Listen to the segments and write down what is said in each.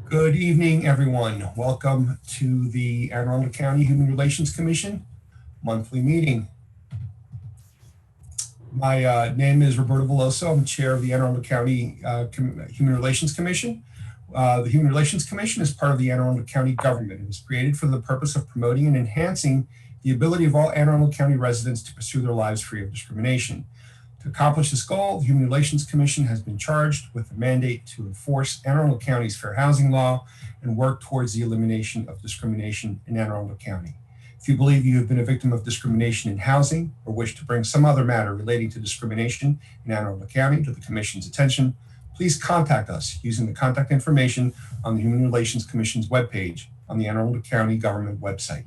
Good evening, everyone. Welcome to the Arundel County Human Relations Commission monthly meeting. My name is Roberto Veloso. I'm chair of the Anne Arundel County Human Relations Commission. The Human Relations Commission is part of the Anne Arundel County government. It was created for the purpose of promoting and enhancing the ability of all Anne Arundel County residents to pursue their lives free of discrimination. To accomplish this goal, the Human Relations Commission has been charged with the mandate to enforce Anne Arundel County's fair housing law and work towards the elimination of discrimination in Anne Arundel County. If you believe you have been a victim of discrimination in housing or wish to bring some other matter relating to discrimination in Anne Arundel County to the Commission's attention, please contact us using the contact information on the Human Relations Commission's webpage on the Anne Arundel County government website.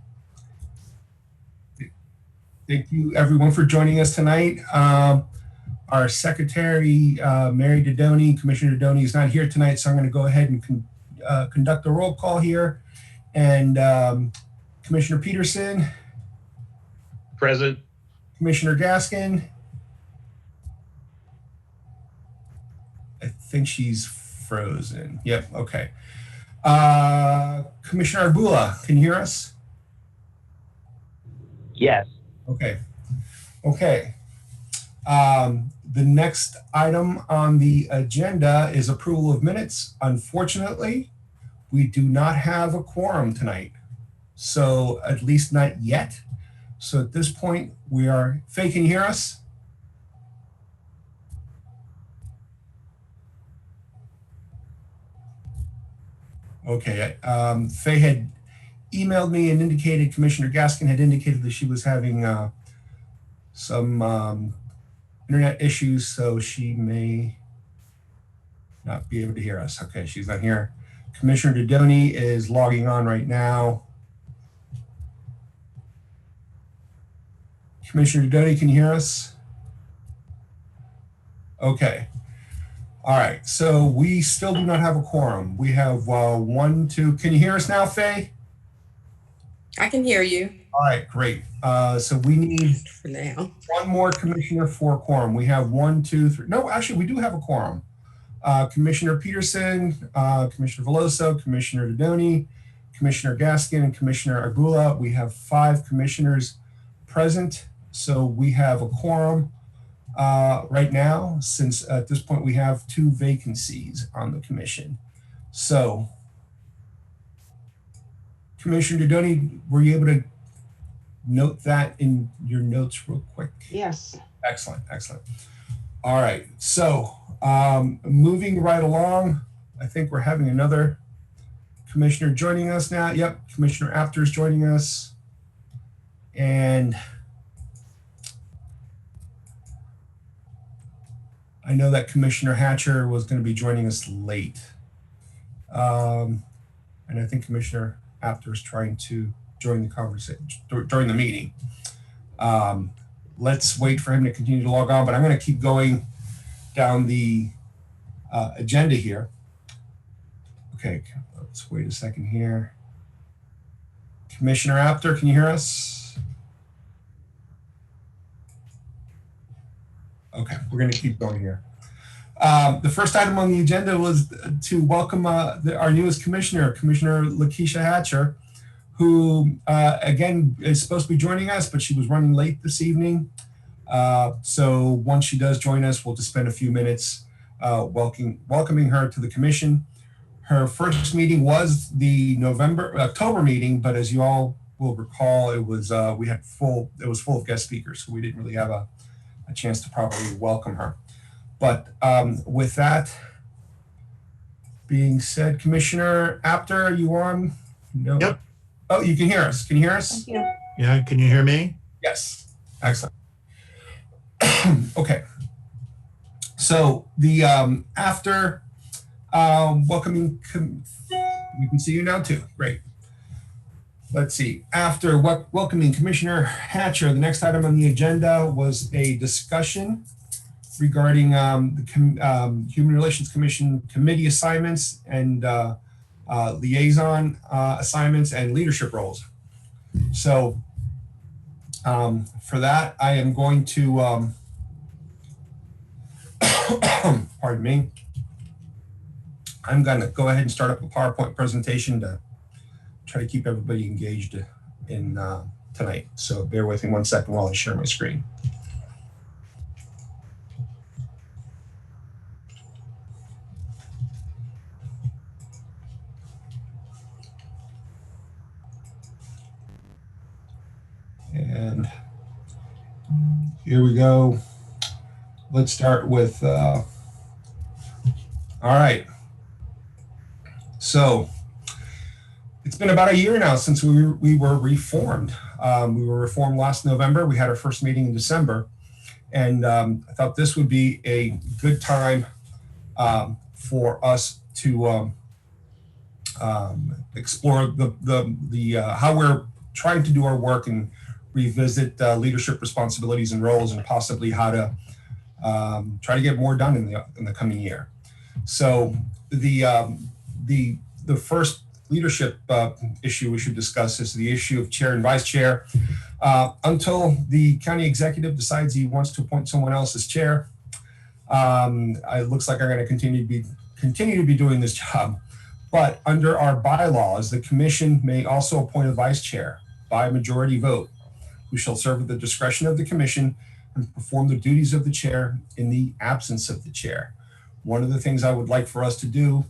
Thank you, everyone, for joining us tonight. Our secretary, Mary Dodoni, Commissioner Dodoni, is not here tonight, so I'm going to go ahead and conduct a roll call here. And Commissioner Peterson. Present. Commissioner Gaskin. I think she's frozen. Yep, okay. Commissioner Arbula, can you hear us? Yes. Okay. Okay. The next item on the agenda is approval of minutes. Unfortunately, we do not have a quorum tonight. So at least not yet. So at this point, we are, Faye, can you hear us? Okay, Faye had emailed me and indicated, Commissioner Gaskin had indicated that she was having some internet issues, so she may not be able to hear us. Okay, she's not here. Commissioner Dodoni is logging on right now. Commissioner Dodoni, can you hear us? Okay. All right, so we still do not have a quorum. We have one, two. Can you hear us now, Faye? I can hear you. All right, great. So we need for now one more commissioner for a quorum. We have 1, 2, 3. No, actually, we do have a quorum. Commissioner Peterson, Commissioner Veloso, Commissioner Dodoni, Commissioner Gaskin, and Commissioner Arbula. We have 5 commissioners present. So we have a quorum right now, since at this point we have 2 vacancies on the commission. So, Commissioner Dodoni, were you able to note that in your notes real quick? Yes. Excellent, excellent. All right, so moving right along, I think we're having another commissioner joining us now. Yep, Commissioner Apter is joining us. And I know that Commissioner Hatcher was going to be joining us late. And I think Commissioner Apter is trying to join the conversation, during the meeting. Let's wait for him to continue to log on, but I'm going to keep going down the agenda here. Okay, let's wait a second here. Commissioner Apter, can you hear us? Okay, we're going to keep going here. The first item on the agenda was to welcome our newest commissioner, Commissioner Lakeisha Hatcher, who again is supposed to be joining us, but she was running late this evening. So once she does join us, we'll just spend a few minutes welcoming her to the commission. Her first meeting was the October meeting, but as you all will recall, it was full of guest speakers, so we didn't really have a chance to properly welcome her. But with that being said, Commissioner Apter, are you on? No. Yep. Oh, you can hear us. Can you hear us? Thank you. Yeah, can you hear me? Yes. Excellent. Okay. So the after welcoming, we can see you now too. Great. Let's see. After welcoming Commissioner Hatcher, the next item on the agenda was a discussion regarding the Human Relations Commission committee assignments and liaison assignments and leadership roles. So for that, I am going to, pardon me, I'm going to go ahead and start up a PowerPoint presentation to try to keep everybody engaged in tonight. So bear with me 1 second while I share my screen. And here we go. Let's start with, all right. So it's been about a year now since we were reformed. We were reformed last November. We had our first meeting in December. And I thought this would be a good time for us to explore how we're trying to do our work and revisit leadership responsibilities and roles, and possibly how to try to get more done in the coming year. So the first leadership issue we should discuss is the issue of chair and vice chair. Until the county executive decides he wants to appoint someone else as chair, it looks like I'm going to continue to be doing this job. But under our bylaws, the commission may also appoint a vice chair by a majority vote, who shall serve at the discretion of the commission and perform the duties of the chair in the absence of the chair. One of the things I would like for us to do,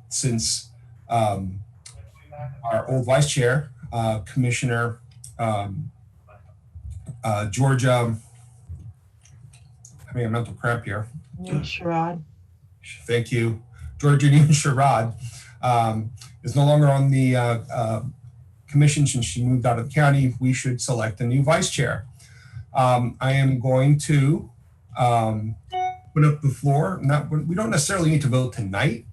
since our old vice chair, Commissioner Georgia, having a mental cramp here. Sherrod. Thank you. Georgia Sherrod is no longer on the commission since she moved out of the county. We should select a new vice chair. I am going to put up the floor. We don't necessarily need to vote tonight,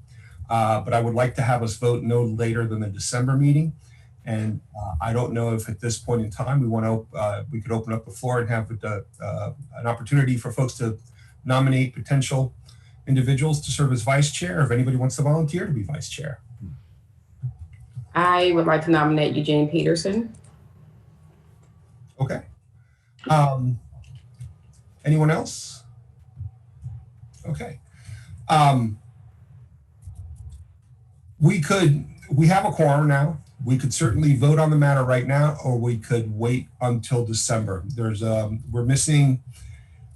but I would like to have us vote no later than the December meeting. And I don't know if at this point in time we could open up the floor and have an opportunity for folks to nominate potential individuals to serve as vice chair, if anybody wants to volunteer to be vice chair. I would like to nominate Eugene Peterson. Okay. Anyone else? Okay. We have a quorum now. We could certainly vote on the matter right now, or we could wait until December. We're missing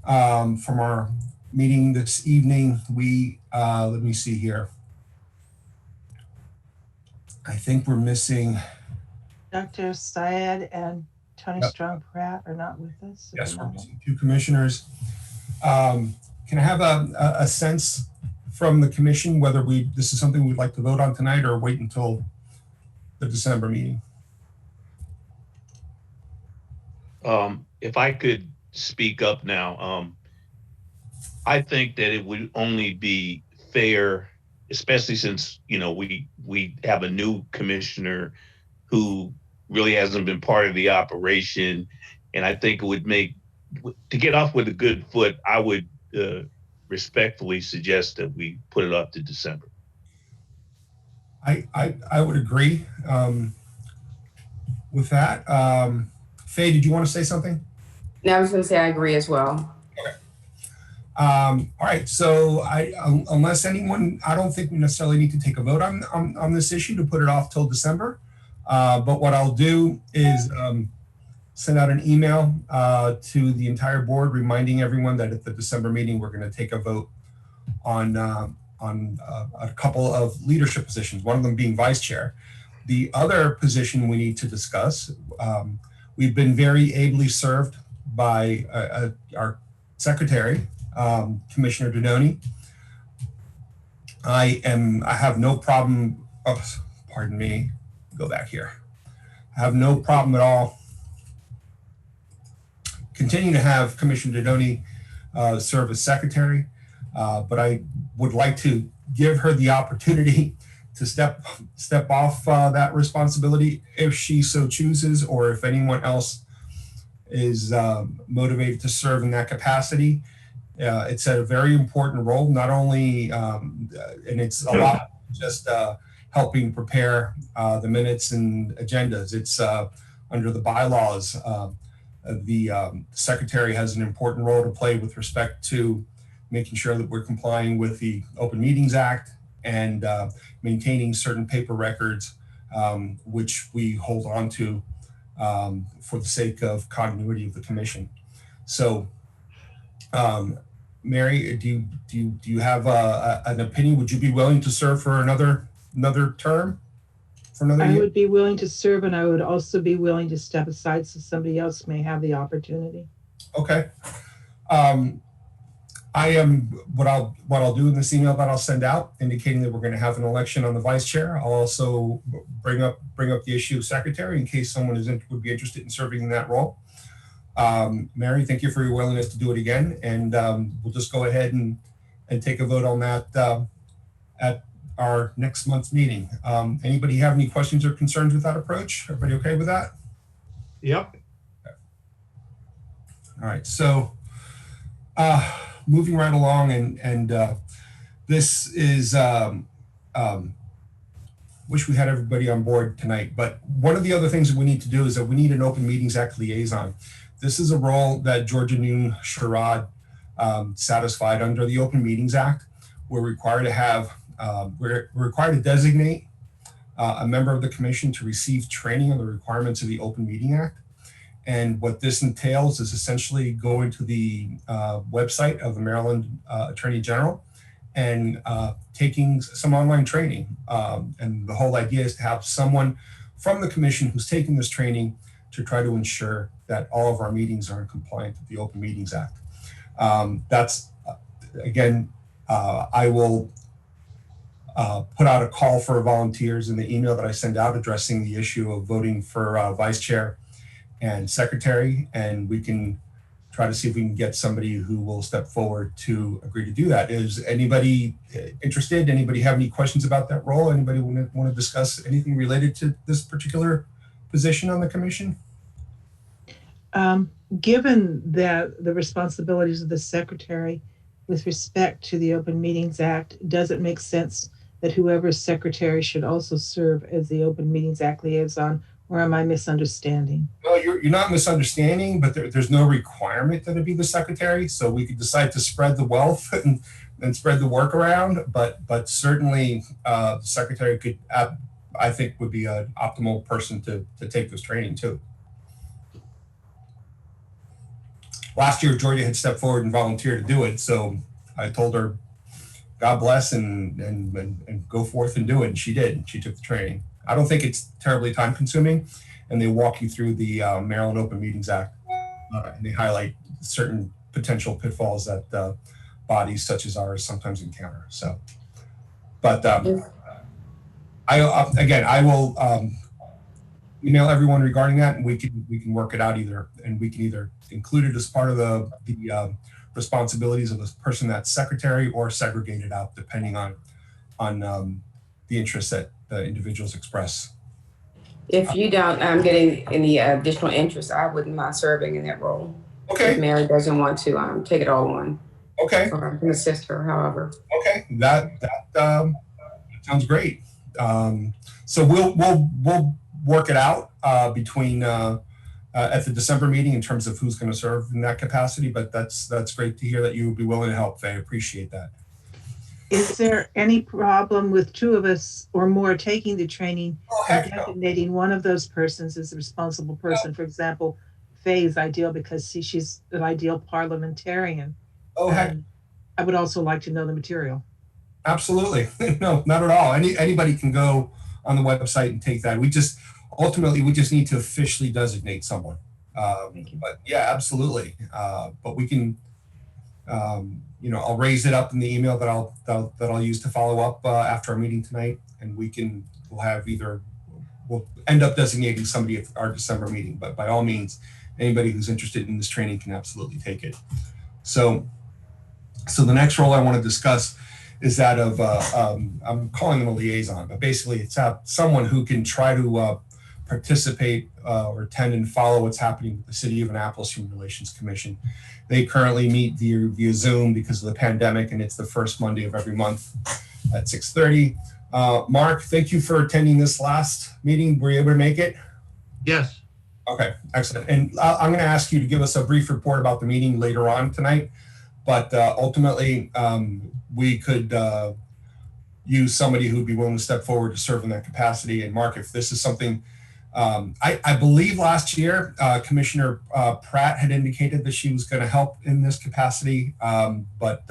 from our meeting this evening. Let me see here. I think we're missing. Dr. Syed and Tony Strong Pratt are not with us. Yes, we're missing 2 commissioners. Can I have a sense from the commission whether this is something we'd like to vote on tonight, or wait until the December meeting? If I could speak up now, I think that it would only be fair, especially since, we have a new commissioner who really hasn't been part of the operation. And I think it would to get off with a good foot, I would respectfully suggest that we put it up to December. I would agree with that. Faye, did you want to say something? No, I was going to say I agree as well. Okay. All right. So unless anyone, I don't think we necessarily need to take a vote on this issue to put it off till December. But what I'll do is send out an email to the entire board, reminding everyone that at the December meeting, we're going to take a vote on a couple of leadership positions, one of them being vice chair. The other position we need to discuss, we've been very ably served by our secretary, Commissioner Donnoni. I have no problem, pardon me, go back here. I have no problem at all continuing to have Commissioner Donnoni serve as secretary, but I would like to give her the opportunity to step off that responsibility if she so chooses, or if anyone else is motivated to serve in that capacity. It's a very important role, not only, and it's a lot just helping prepare the minutes and agendas. It's under the bylaws, the secretary has an important role to play with respect to making sure that we're complying with the Open Meetings Act and maintaining certain paper records, which we hold on to for the sake of continuity of the commission. So, Mary, do you have an opinion? Would you be willing to serve for another term? For another I year? would be willing to serve, and I would also be willing to step aside so somebody else may have the opportunity. Okay. What I'll do in this email that I'll send out, indicating that we're going to have an election on the vice chair. I'll also bring up the issue of secretary in case someone would be interested in serving in that role. Mary, thank you for your willingness to do it again, and we'll just go ahead and take a vote on that at our next month's meeting. Anybody have any questions or concerns with that approach? Everybody okay with that? Yep. All right, so moving right along, and this is wish we had everybody on board tonight, but one of the other things that we need to do is that we need an Open Meetings Act liaison. This is a role that Georgia Noon Sherrod satisfied under the Open Meetings Act. We're required to have we're required to designate a member of the commission to receive training on the requirements of the Open Meeting Act. And what this entails is essentially going to the website of the Maryland Attorney General and taking some online training. And the whole idea is to have someone from the commission who's taking this training to try to ensure that all of our meetings are in compliance with the Open Meetings Act. That's, again, I will put out a call for volunteers in the email that I send out addressing the issue of voting for vice chair and secretary, and we can try to see if we can get somebody who will step forward to agree to do that. Is anybody interested? Anybody have any questions about that role? Anybody want to discuss anything related to this particular position on the commission? Given that the responsibilities of the secretary with respect to the Open Meetings Act, does it make sense that whoever's secretary should also serve as the Open Meetings Act liaison, or am I misunderstanding? Well, you're not misunderstanding, but there's no requirement that it be the secretary. So we could decide to spread the wealth and spread the work around, but certainly the secretary could, I think, would be an optimal person to take this training too. Last year, Georgia had stepped forward and volunteered to do it. So I told her, God bless, and go forth and do it. And she did. She took the training. I don't think it's terribly time consuming. And they walk you through the Maryland Open Meetings Act. And they highlight certain potential pitfalls that bodies such as ours sometimes encounter. So, but I will email everyone regarding that, and we can work it out either, and we can either include it as part of the responsibilities of the person that's secretary, or segregate it out depending on the interests that the individuals express. If you don't getting any additional interest, I wouldn't mind serving in that role. Okay. If Mary doesn't want to take it all on. Okay. Or I can assist her, however. Okay. That sounds great. So we'll work it out between at the December meeting in terms of who's going to serve in that capacity. But that's great to hear that you would be willing to help, Faye. I appreciate that. Is there any problem with two of us or more taking the training and designating one of those persons as the responsible person? For example, Faye is ideal because she's an ideal parliamentarian. Oh, heck. I would also like to know the material. Absolutely. No, not at all. Anybody can go on the website and take that. We just need to officially designate someone. But yeah, absolutely. But we can, I'll raise it up in the email that I'll use to follow up after our meeting tonight, and we'll end up designating somebody at our December meeting. But by all means, anybody who's interested in this training can absolutely take it. So the next role I want to discuss is that of I'm calling them a liaison, but basically it's someone who can try to participate or attend and follow what's happening with the City of Annapolis Human Relations Commission. They currently meet via Zoom because of the pandemic, and it's the first Monday of every month at 6:30. Mark, thank you for attending this last meeting. Were you able to make it? Yes. Okay, excellent. And I'm going to ask you to give us a brief report about the meeting later on tonight. but ultimately we could use somebody who'd be willing to step forward to serve in that capacity. And Mark, if this is something, I believe last year, Commissioner Pratt had indicated that she was going to help in this capacity, but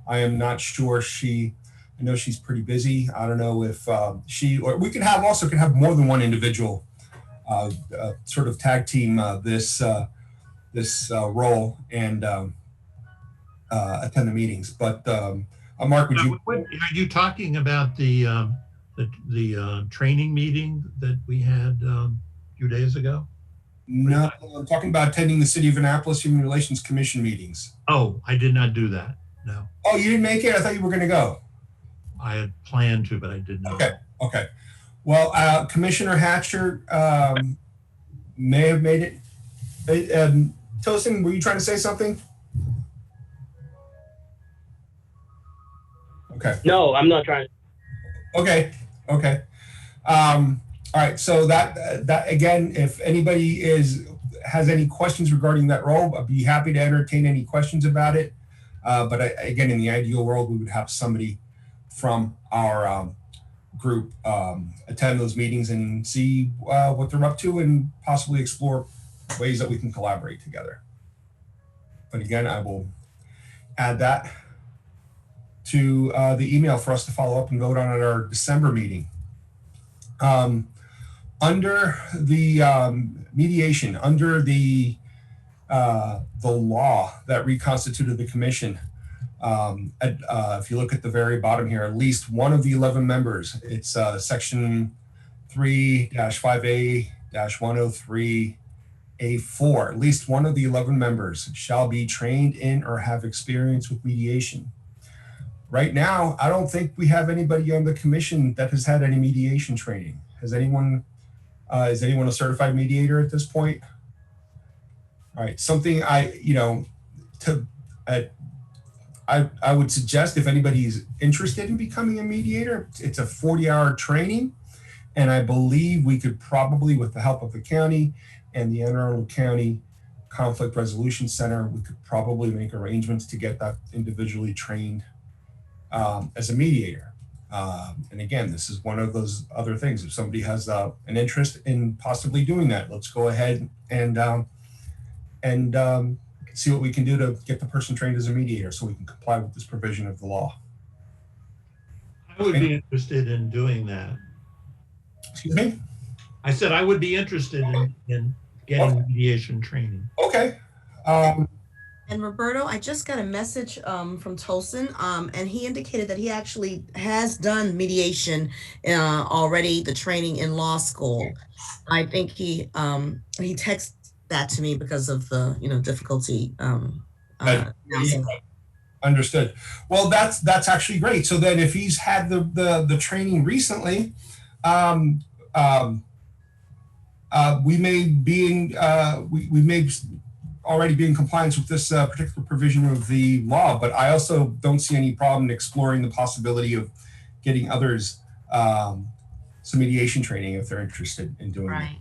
I am not sure I know she's pretty busy. I don't know if or we could have more than one individual sort of tag team this role and attend the meetings. But Mark, would you? Are you talking about the training meeting that we had a few days ago? No, I'm talking about attending the City of Annapolis Human Relations Commission meetings. Oh, I did not do that. No. Oh, you didn't make it? I thought you were going to go. I had planned to, but I did not. Okay. Well, Commissioner Hatcher may have made it. Tosin, were you trying to say something? Okay. No, I'm not trying. Okay. All right. So that again, if anybody has any questions regarding that role, I'd be happy to entertain any questions about it. But again, in the ideal world, we would have somebody from our group attend those meetings and see what they're up to and possibly explore ways that we can collaborate together. But again, I will add that to the email for us to follow up and vote on at our December meeting. Under the mediation, under the law that reconstituted the commission, if you look at the very bottom here, at least one of the 11 members, it's section 3-5A-103A4, at least one of the 11 members shall be trained in or have experience with mediation. Right now, I don't think we have anybody on the commission that has had any mediation training. Is anyone a certified mediator at this point? All right, something I would suggest, if anybody's interested in becoming a mediator, it's a 40-hour training. And I believe we could probably, with the help of the county and the Anne Arundel County Conflict Resolution Center, we could probably make arrangements to get that individually trained as a mediator. And again, this is one of those other things. If somebody has an interest in possibly doing that, let's go ahead and see what we can do to get the person trained as a mediator so we can comply with this provision of the law. I would be interested in doing that. Excuse me? I said I would be interested in getting mediation training. Okay. And Roberto, I just got a message from Tosin, and he indicated that he actually has done mediation already, the training in law school. I think he texted that to me because of the difficulty. Understood. Well, that's actually great. So then, if he's had the training recently, we may already be in compliance with this particular provision of the law. But I also don't see any problem in exploring the possibility of getting others some mediation training if they're interested in doing it.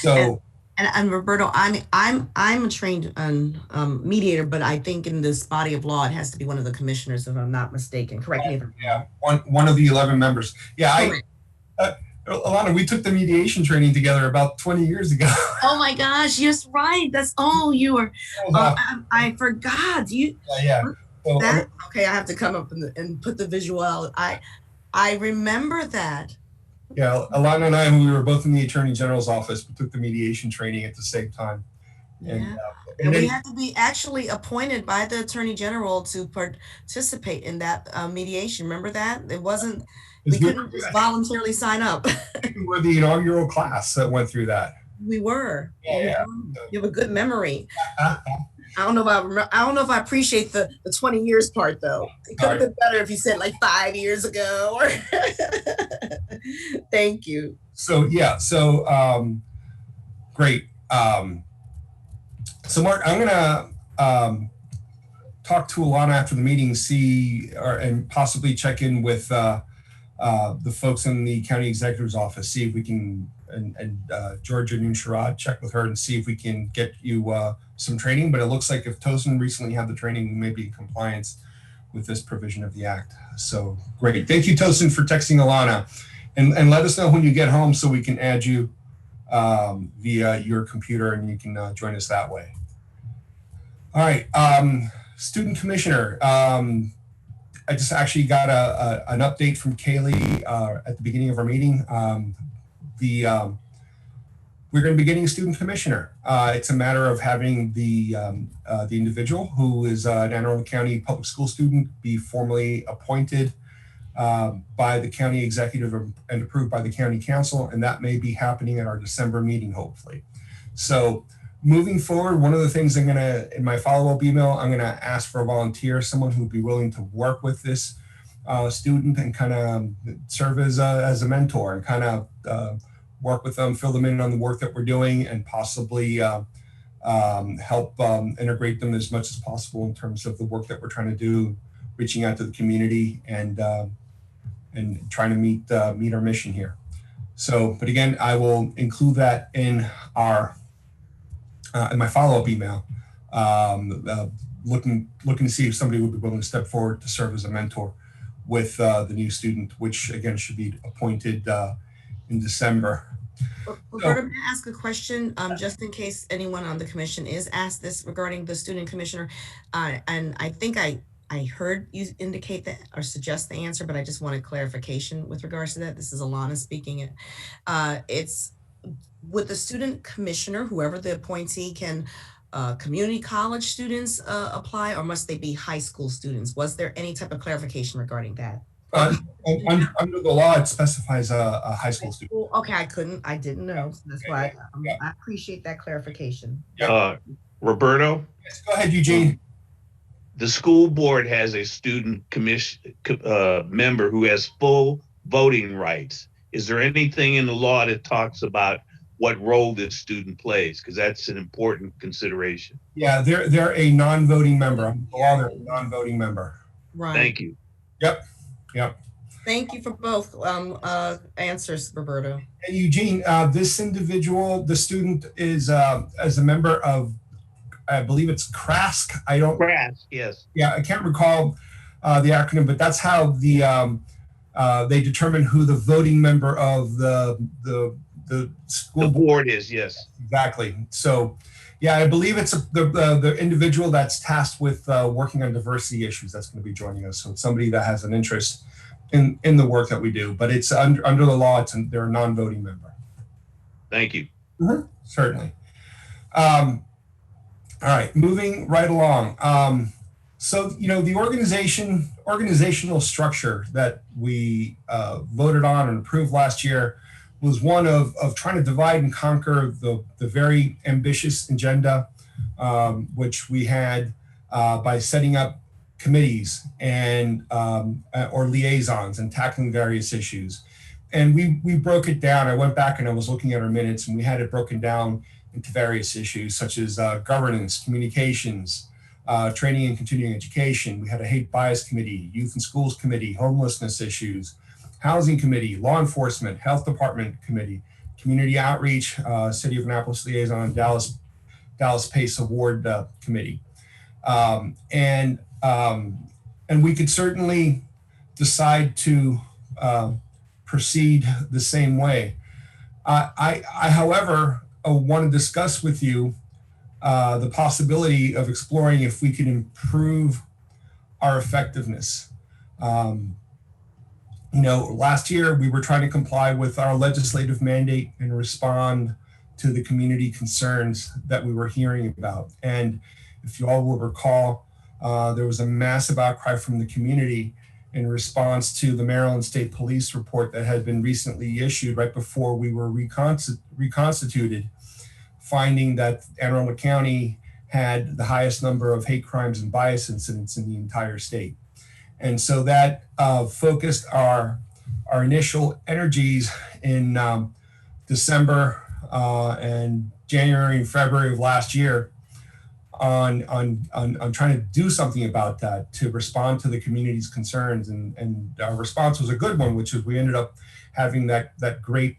So. And Roberto, I'm a trained mediator, but I think in this body of law, it has to be one of the commissioners, if I'm not mistaken. Correct me if I'm wrong. Yeah, one of the 11 members. Yeah, Alana, we took the mediation training together about 20 years ago. Oh my gosh, yes, right. That's you were. I forgot you. Yeah. So, okay, I have to come up and put the visual out. I remember that. Yeah, Alana and I, we were both in the Attorney General's office, we took the mediation training at the same time. And we had to be actually appointed by the Attorney General to participate in that mediation. Remember that? It wasn't, we couldn't just voluntarily sign up. We were the inaugural class that went through that. We were. Yeah. You have a good memory. I don't know if I appreciate the 20 years part though. It could have been better if you said like 5 years ago. Thank you. So great. So Mark, I'm gonna talk to Alana after the meeting, and possibly check in with the folks in the county executive's office, see if we can, and Georgia Nunsharad, check with her and see if we can get you some training, but it looks like if Tosin recently had the training, we may be in compliance with this provision of the act. So great. Thank you, Tosin, for texting Alana. And let us know when you get home so we can add you via your computer and you can join us that way. All right. Student Commissioner. I just actually got an update from Kaylee at the beginning of our meeting. We're going to be getting a student commissioner. It's a matter of having the individual who is an Anne Arundel County public school student be formally appointed by the county executive and approved by the county council, and that may be happening at our December meeting, hopefully. So moving forward, one of the things I'm going to, in my follow-up email, I'm going to ask for a volunteer, someone who would be willing to work with this student and kind of serve as a mentor and kind of work with them, fill them in on the work that we're doing, and possibly help integrate them as much as possible in terms of the work that we're trying to do, reaching out to the community and trying to meet our mission here. So, but again, I will include that in our in my follow-up email, looking to see if somebody would be willing to step forward to serve as a mentor with the new student, which again should be appointed in December. Roberta, may I ask a question, just in case anyone on the commission is asked this regarding the student commissioner? And I think I heard you indicate that or suggest the answer, but I just wanted clarification with regards to that. This is Alana speaking. It's with the student commissioner, whoever the appointee, can community college students apply, or must they be high school students? Was there any type of clarification regarding that? Under the law, it specifies a high school student. Okay, I didn't know. So that's why I appreciate that clarification. Roberto? Yes, go ahead, Eugene. The school board has a student commission member who has full voting rights. Is there anything in the law that talks about what role this student plays? Because that's an important consideration. Yeah, they're a non-voting member. Under the law, they're a non-voting member. Right. Thank you. Yep. Thank you for both answers, Roberto. And Eugene, this individual, the student, is as a member of, I believe it's CRASC. Yes. Yeah, I can't recall the acronym, but that's how they determine who the voting member of the school board is. Yes, exactly. So, yeah, I believe it's the individual that's tasked with working on diversity issues that's going to be joining us. So it's somebody that has an interest in the work that we do. But it's under the law, they're a non-voting member. Thank you. Mm-hmm. Certainly. All right, moving right along. So, the organizational structure that we voted on and approved last year was one of trying to divide and conquer the very ambitious agenda, which we had by setting up committees and or liaisons and tackling various issues. And we broke it down. I went back and I was looking at our minutes, and we had it broken down into various issues such as governance, communications, training and continuing education. We had a hate bias committee, youth and schools committee, homelessness issues, housing committee, law enforcement, health department committee, community outreach, City of Annapolis Liaison, Dallas PACE Award committee. And we could certainly decide to proceed the same way. I however, want to discuss with you the possibility of exploring if we can improve our effectiveness. Last year we were trying to comply with our legislative mandate and respond to the community concerns that we were hearing about. And if you all will recall, there was a massive outcry from the community in response to the Maryland State Police report that had been recently issued right before we were reconstituted, finding that Anne Arundel County had the highest number of hate crimes and bias incidents in the entire state. And so that focused our initial energies in December and January and February of last year on trying to do something about that, to respond to the community's concerns. And our response was a good one, which is we ended up having that great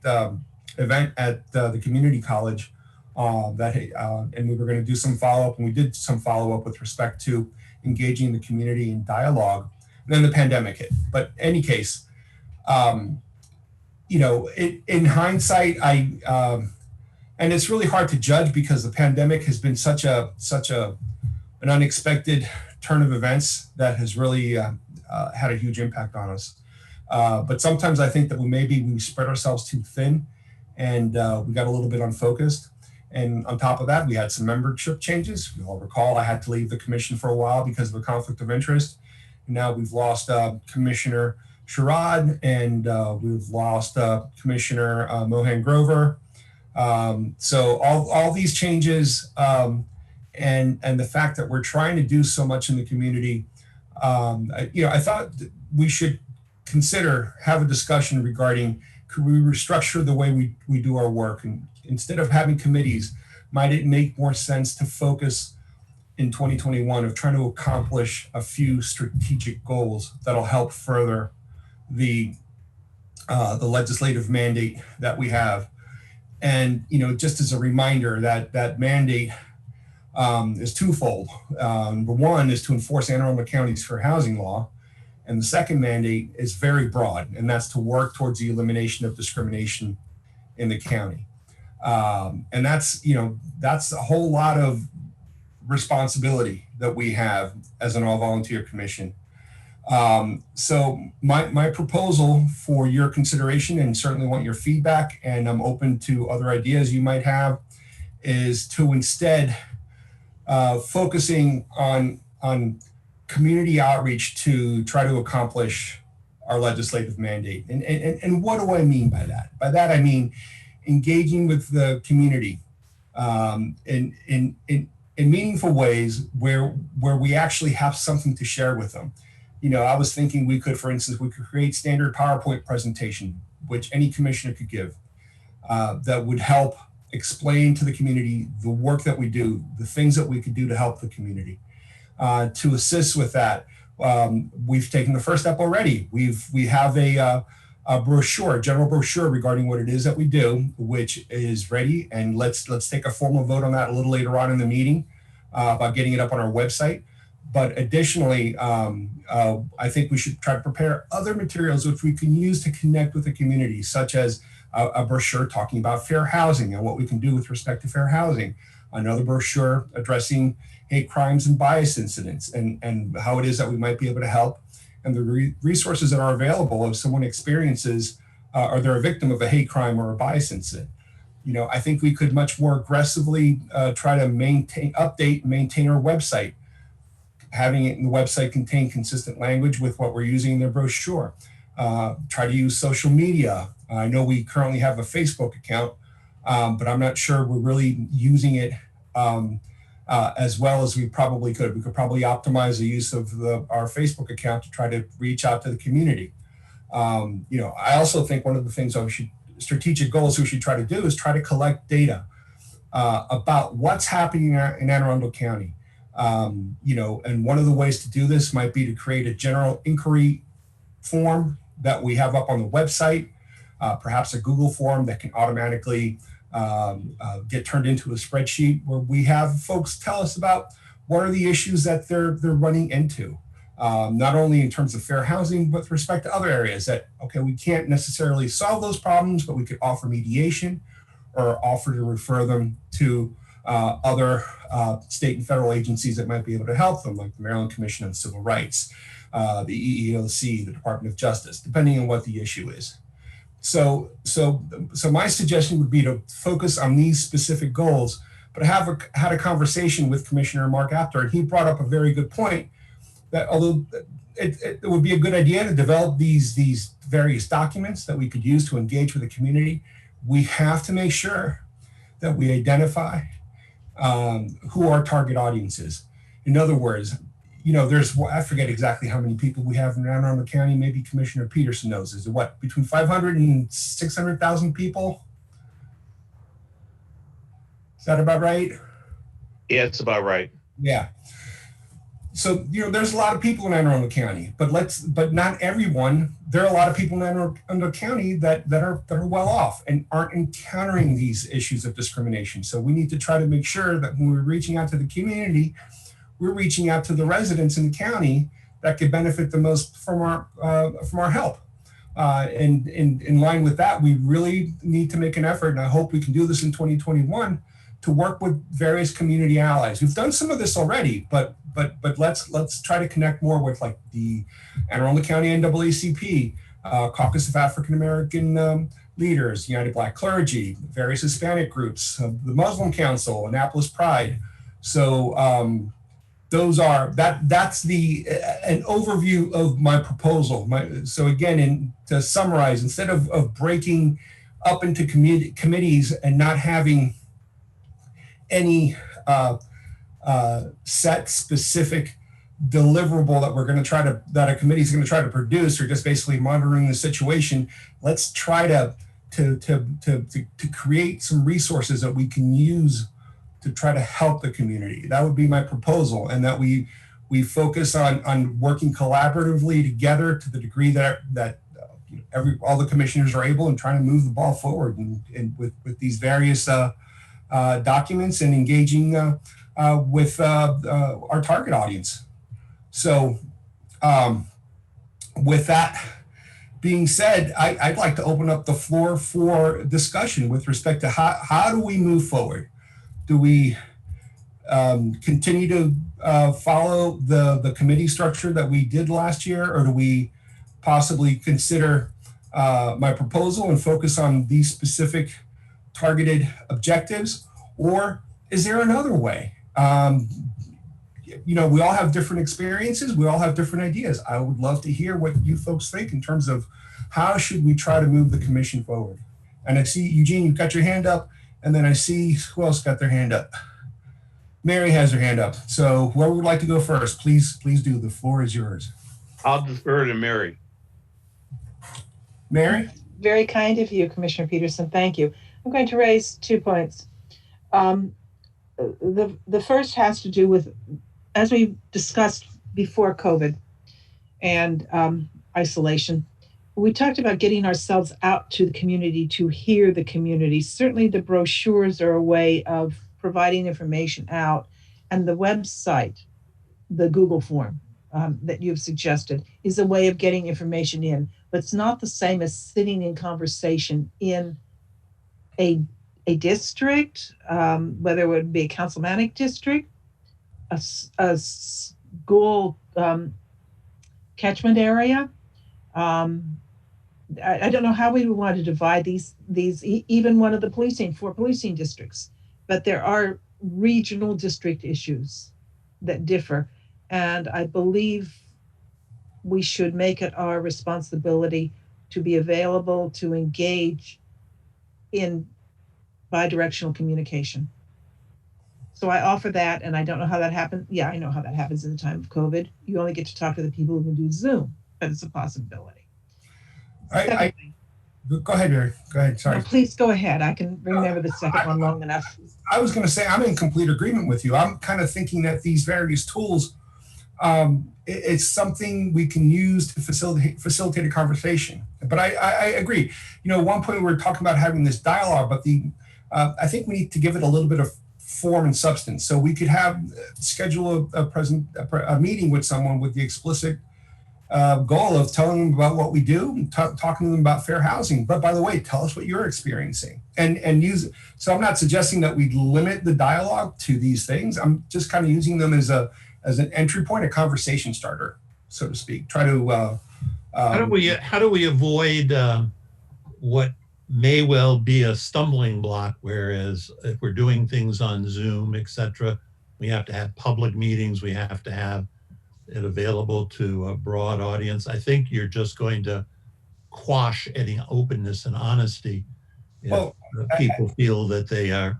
event at the community college and we were going to do some follow-up, and we did some follow-up with respect to engaging the community in dialogue. And then the pandemic hit. But in any case, in hindsight, and it's really hard to judge because the pandemic has been such an unexpected turn of events that has really had a huge impact on us. But sometimes I think that we spread ourselves too thin, and we got a little bit unfocused. And on top of that, we had some membership changes. You'll recall I had to leave the commission for a while because of a conflict of interest. And now we've lost Commissioner Sherrod, and we've lost Commissioner Mohan Grover. So all these changes and the fact that we're trying to do so much in the community, I thought we should have a discussion regarding, could we restructure the way we do our work? And instead of having committees, might it make more sense to focus in 2021 of trying to accomplish a few strategic goals that'll help further the legislative mandate that we have? And just as a reminder, that mandate is twofold. Number one is to enforce Anne Arundel County's fair housing law, and the second mandate is very broad, and that's to work towards the elimination of discrimination in the county. And that's a whole lot of responsibility that we have as an all-volunteer commission. So my proposal for your consideration, and certainly want your feedback, and I'm open to other ideas you might have, is to instead focusing on community outreach to try to accomplish our legislative mandate. And what do I mean by that? By that I mean engaging with the community in meaningful ways where we actually have something to share with them. I was thinking we could create standard PowerPoint presentation, which any commissioner could give, that would help explain to the community the work that we do, the things that we could do to help the community. To assist with that, we've taken the first step already. We have a brochure, a general brochure regarding what it is that we do, which is ready. And let's take a formal vote on that a little later on in the meeting about getting it up on our website. But additionally, I think we should try to prepare other materials which we can use to connect with the community, such as a brochure talking about fair housing and what we can do with respect to fair housing. Another brochure addressing hate crimes and bias incidents and how it is that we might be able to help, and the resources that are available if someone experiences or they're a victim of a hate crime or a bias incident. I think we could much more aggressively try to maintain our website, having it in the website contain consistent language with what we're using in the brochure. Try to use social media. I know we currently have a Facebook account, but I'm not sure we're really using it as well as we probably could. We could probably optimize the use of our Facebook account to try to reach out to the community. I also think one of the things strategic goals we should try to do is try to collect data about what's happening in Anne Arundel County. And one of the ways to do this might be to create a general inquiry form that we have up on the website, perhaps a Google form that can automatically get turned into a spreadsheet where we have folks tell us about what are the issues that they're running into, not only in terms of fair housing, but with respect to other areas that, okay, we can't necessarily solve those problems, but we could offer mediation or offer to refer them to other state and federal agencies that might be able to help them, like the Maryland Commission on Civil Rights, the EEOC, the Department of Justice, depending on what the issue is. So my suggestion would be to focus on these specific goals, but I had a conversation with Commissioner Mark Apter, and he brought up a very good point that although it would be a good idea to develop these various documents that we could use to engage with the community, we have to make sure that we identify who our target audience is. In other words, I forget exactly how many people we have in Anne Arundel County. Maybe Commissioner Peterson knows. Is it between 500 and 600,000 people? Is that about right? Yeah, it's about right. Yeah. So, there's a lot of people in Anne Arundel County, but not everyone. There are a lot of people in Anne Arundel County that are well off and aren't encountering these issues of discrimination. So we need to try to make sure that when we're reaching out to the community, we're reaching out to the residents in the county that could benefit the most from our help. And in line with that, we really need to make an effort, and I hope we can do this in 2021, to work with various community allies. We've done some of this already, but let's try to connect more with like the Anne Arundel County NAACP, Caucus of African American Leaders, United Black Clergy, various Hispanic groups, the Muslim Council, Annapolis Pride. So that's an overview of my proposal. So again, to summarize, instead of breaking up into committees and not having any set specific deliverable that a committee is going to try to produce, or just basically monitoring the situation, let's try to create some resources that we can use to try to help the community. That would be my proposal, and that we focus on working collaboratively together to the degree that all the commissioners are able, and trying to move the ball forward and with these various documents, and engaging with our target audience. So with that being said, I'd like to open up the floor for discussion with respect to how do we move forward? Do we continue to follow the committee structure that we did last year, or do we possibly consider my proposal and focus on these specific targeted objectives? Or is there another way? We all have different experiences. We all have different ideas. I would love to hear what you folks think in terms of how should we try to move the commission forward. And I see, Eugene, you've got your hand up. And then I see who else got their hand up. Mary has her hand up. So whoever would like to go first, please do. The floor is yours. I'll defer to Mary. Mary? Very kind of you, Commissioner Peterson. Thank you. I'm going to raise 2 points. The first has to do with, as we discussed before COVID and isolation, we talked about getting ourselves out to the community to hear the community. Certainly the brochures are a way of providing information out, and the website, the Google form that you've suggested, is a way of getting information in, but it's not the same as sitting in conversation in a district, whether it would be a councilmanic district, a school catchment area. I don't know how we would want to divide these even one of the 4 policing districts, but there are regional district issues that differ. And I believe we should make it our responsibility to be available to engage in bidirectional communication. So I offer that, and I don't know how that happens. Yeah, I know how that happens in the time of COVID. You only get to talk to the people who can do Zoom, but it's a possibility. Go ahead, Mary. Go ahead. Sorry. No, please go ahead. I can remember the second one long enough. I was going to say, I'm in complete agreement with you. I'm kind of thinking that these various tools, it's something we can use to facilitate a conversation. But I agree. At one point we were talking about having this dialogue, but I think we need to give it a little bit of form and substance. So we could schedule a meeting with someone with the explicit goal of telling them about what we do, and talking to them about fair housing. But by the way, tell us what you're experiencing, and use it. So I'm not suggesting that we limit the dialogue to these things. I'm just kind of using them as an entry point, a conversation starter, so to speak. Try to how do we avoid what may well be a stumbling block? Whereas if we're doing things on Zoom, etc., we have to have public meetings. We have to have it available to a broad audience. I think you're just going to quash any openness and honesty if people feel that they are,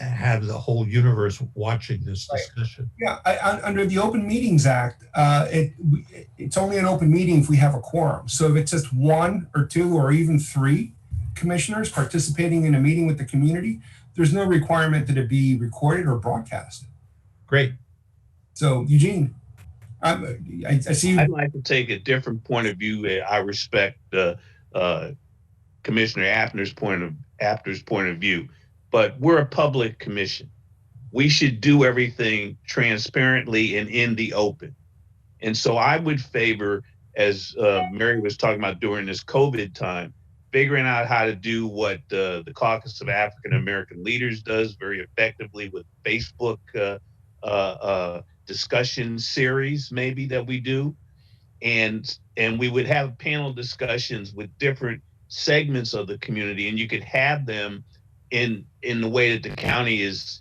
have the whole universe watching this discussion. Yeah, under the Open Meetings Act, it's only an open meeting if we have a quorum. So if it's just 1 or 2 or even 3 commissioners participating in a meeting with the community, there's no requirement that it be recorded or broadcast. Great. So Eugene, I see you. I'd like to take a different point of view. I respect Commissioner Apter's point of view, but we're a public commission. We should do everything transparently and in the open. And so I would favor, as Mary was talking about during this COVID time, figuring out how to do what the Caucus of African American Leaders does very effectively with Facebook discussion series, maybe that we do, and we would have panel discussions with different segments of the community, and you could have them in the way that the county is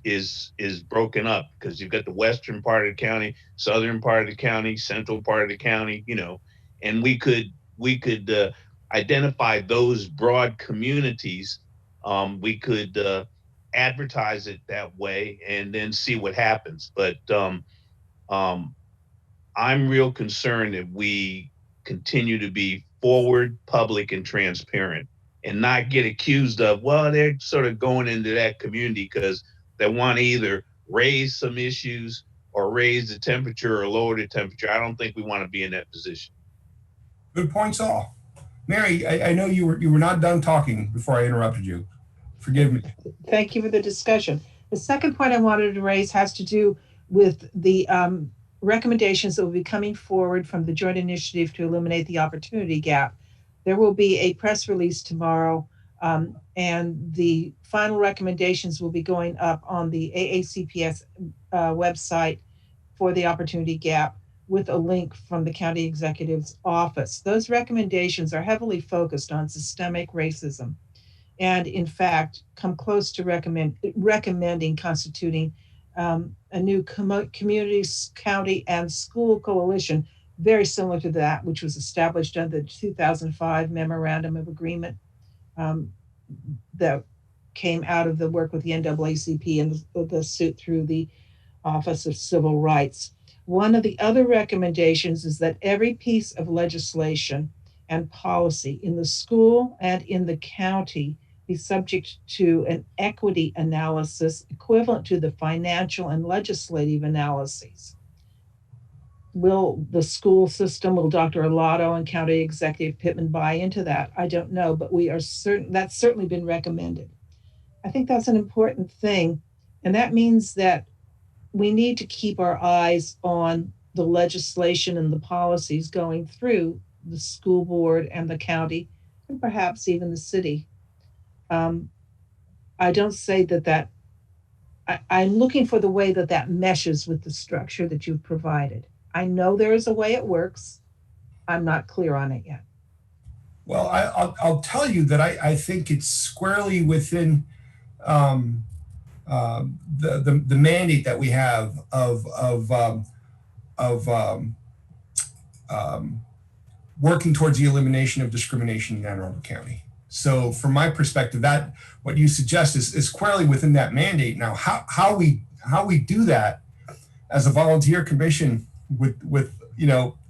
broken up, because you've got the western part of the county, southern part of the county, central part of the county, and we could identify those broad communities. We could advertise it that way and then see what happens. But I'm real concerned that we continue to be forward, public, and transparent, and not get accused of, well, they're sort of going into that community because they want to either raise some issues or raise the temperature or lower the temperature. I don't think we want to be in that position. Good points all. Mary, I know you were not done talking before I interrupted you. Forgive me. Thank you for the discussion. The second point I wanted to raise has to do with the recommendations that will be coming forward from the Joint Initiative to Eliminate the Opportunity Gap. There will be a press release tomorrow, and the final recommendations will be going up on the AACPS website for the Opportunity Gap, with a link from the county executive's office. Those recommendations are heavily focused on systemic racism, and in fact, come close to recommending constituting a new communities, county, and school coalition, very similar to that which was established under the 2005 Memorandum of Agreement that came out of the work with the NAACP and the suit through the Office of Civil Rights. One of the other recommendations is that every piece of legislation and policy in the school and in the county be subject to an equity analysis equivalent to the financial and legislative analyses. Will the school system, will Dr. Arlotto and County Executive Pittman buy into that? I don't know, but we are certain that's certainly been recommended. I think that's an important thing. And that means that we need to keep our eyes on the legislation and the policies going through the school board and the county, and perhaps even the city. I don't say that I'm looking for the way that meshes with the structure that you've provided. I know there is a way it works. I'm not clear on it yet. Well, I'll tell you that I think it's squarely within the mandate that we have of working towards the elimination of discrimination in Anne Arundel County. So from my perspective, that what you suggest is squarely within that mandate. Now, how we do that as a volunteer commission with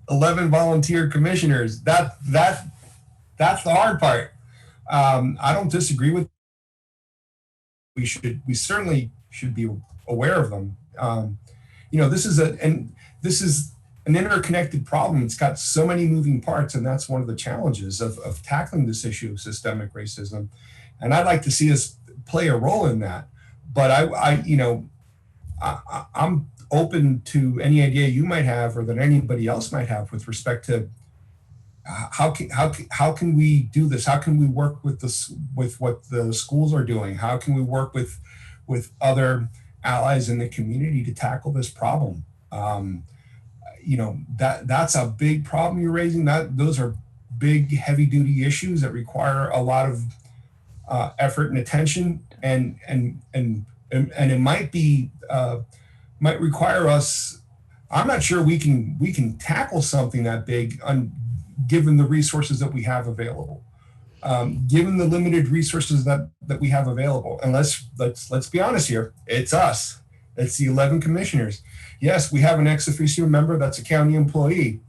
11 volunteer commissioners, that's the hard part. I don't disagree with. We certainly should be aware of them. This is an interconnected problem. It's got so many moving parts, and that's one of the challenges of tackling this issue of systemic racism. And I'd like to see us play a role in that. But I'm open to any idea you might have or that anybody else might have with respect to how can we do this? How can we work with what the schools are doing? How can we work with other allies in the community to tackle this problem? That's a big problem you're raising. Those are big, heavy duty issues that require a lot of effort and attention, and it might require us. I'm not sure we can tackle something that big given the resources that we have available, given the limited resources that we have available. And let's be honest here. It's us. It's the 11 commissioners. Yes, we have an ex officio member that's a county employee,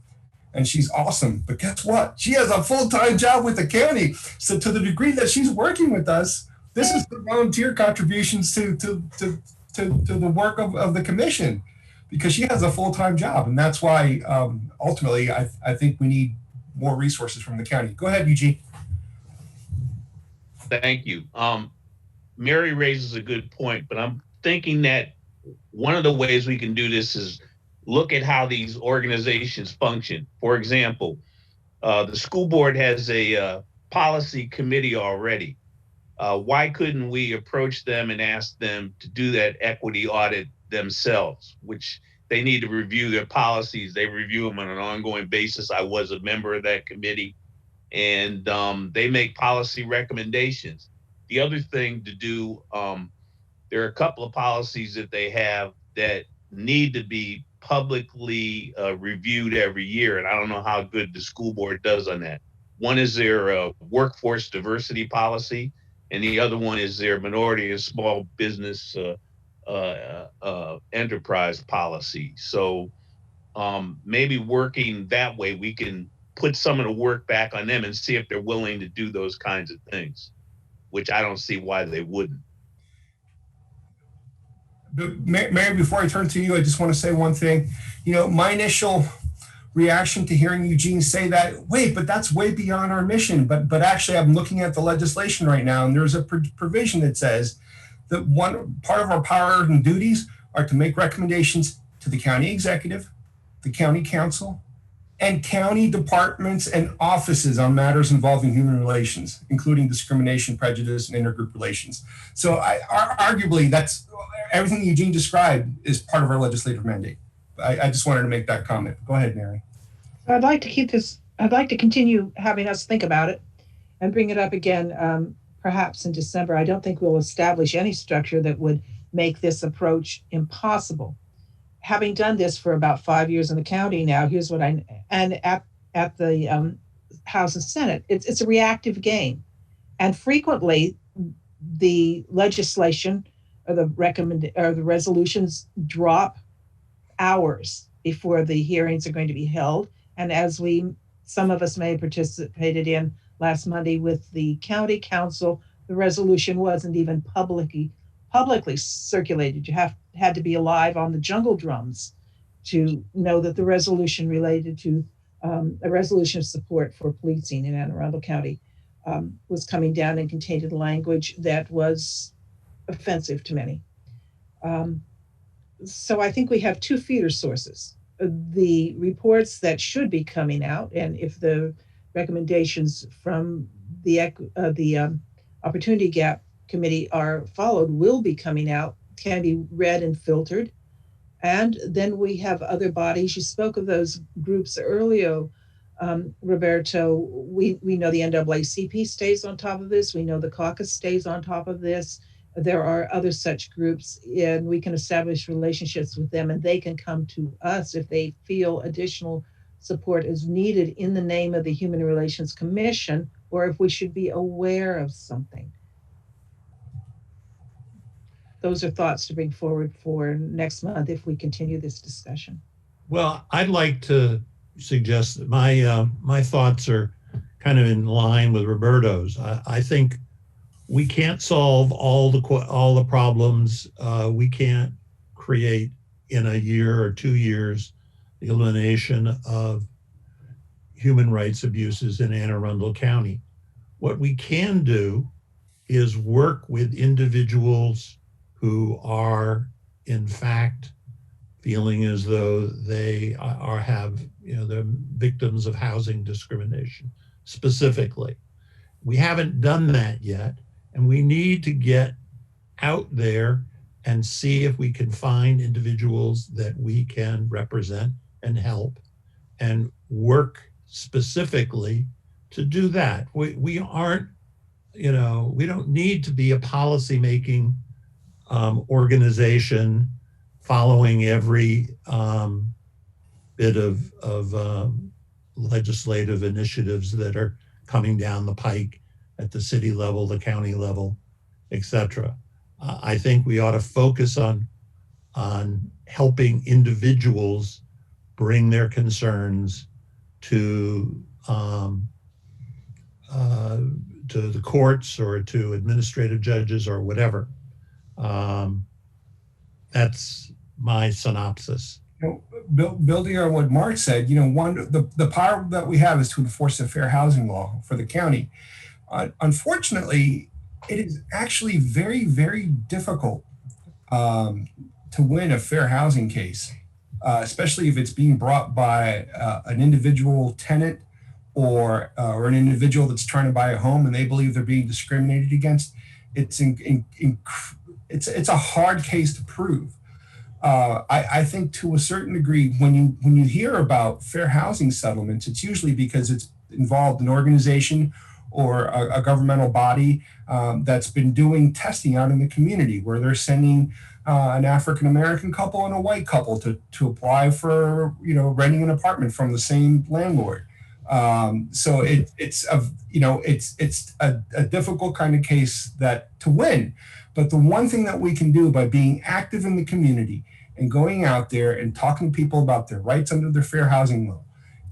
and she's awesome. But guess what? She has a full-time job with the county. So to the degree that she's working with us, this is the volunteer contributions to the work of the commission. because she has a full-time job. And that's why ultimately I think we need more resources from the county. Go ahead, Eugene. Thank you. Mary raises a good point, but I'm thinking that one of the ways we can do this is look at how these organizations function. For example, the school board has a policy committee already. Why couldn't we approach them and ask them to do that equity audit themselves, which they need to review their policies. They review them on an ongoing basis. I was a member of that committee, and they make policy recommendations. The other thing to do, there are a couple of policies that they have that need to be publicly reviewed every year, and I don't know how good the school board does on that. One is their workforce diversity policy, and the other one is their minority and small business enterprise policy. So maybe working that way, we can put some of the work back on them and see if they're willing to do those kinds of things, which I don't see why they wouldn't. Mary, before I turn to you, I just want to say one thing. You know, my initial reaction to hearing Eugene say that, wait, but that's way beyond our mission. But actually, I'm looking at the legislation right now, and there's a provision that says that one part of our power and duties are to make recommendations to the county executive, the county council, and county departments and offices on matters involving human relations, including discrimination, prejudice, and intergroup relations. So arguably, that's everything Eugene described is part of our legislative mandate. I just wanted to make that comment. Go ahead, Mary. I'd like to continue having us think about it and bring it up again, perhaps in December. I don't think we'll establish any structure that would make this approach impossible. Having done this for about 5 years in the county now, here's what and at the House and Senate, it's a reactive game. And frequently the legislation or the resolutions drop hours before the hearings are going to be held. And as some of us may have participated in last Monday with the county council, the resolution wasn't even publicly circulated. You had to be alive on the jungle drums to know that the resolution related to a resolution of support for policing in Anne Arundel County was coming down and contained language that was offensive to many. So I think we have two feeder sources. The reports that should be coming out, and if the recommendations from the Opportunity Gap Committee are followed, will be coming out, can be read and filtered. And then we have other bodies. You spoke of those groups earlier, Roberto. We know the NAACP stays on top of this. We know the caucus stays on top of this. There are other such groups, and we can establish relationships with them, and they can come to us if they feel additional support is needed in the name of the Human Relations Commission, or if we should be aware of something. Those are thoughts to bring forward for next month if we continue this discussion. Well, I'd like to suggest that my thoughts are kind of in line with Roberto's. I think we can't solve all the problems. We can't create in a year or 2 years the elimination of human rights abuses in Anne Arundel County. What we can do is work with individuals who are in fact feeling as though they they're victims of housing discrimination specifically. We haven't done that yet, and we need to get out there and see if we can find individuals that we can represent and help and work specifically to do that. We aren't, we don't need to be a policy-making organization following every bit of legislative initiatives that are coming down the pike at the city level, the county level, etc. I think we ought to focus on helping individuals bring their concerns to the courts or to administrative judges or whatever. That's my synopsis. Building on what Mark said, the power that we have is to enforce the fair housing law for the county. Unfortunately, it is actually very, very difficult to win a fair housing case, especially if it's being brought by an individual tenant or an individual that's trying to buy a home and they believe they're being discriminated against. It's a hard case to prove. I think to a certain degree, when you hear about fair housing settlements, it's usually because it's involved an organization or a governmental body that's been doing testing out in the community, where they're sending an African-American couple and a white couple to apply for renting an apartment from the same landlord. So it's a difficult kind of case to win. But the one thing that we can do by being active in the community and going out there and talking to people about their rights under the fair housing law,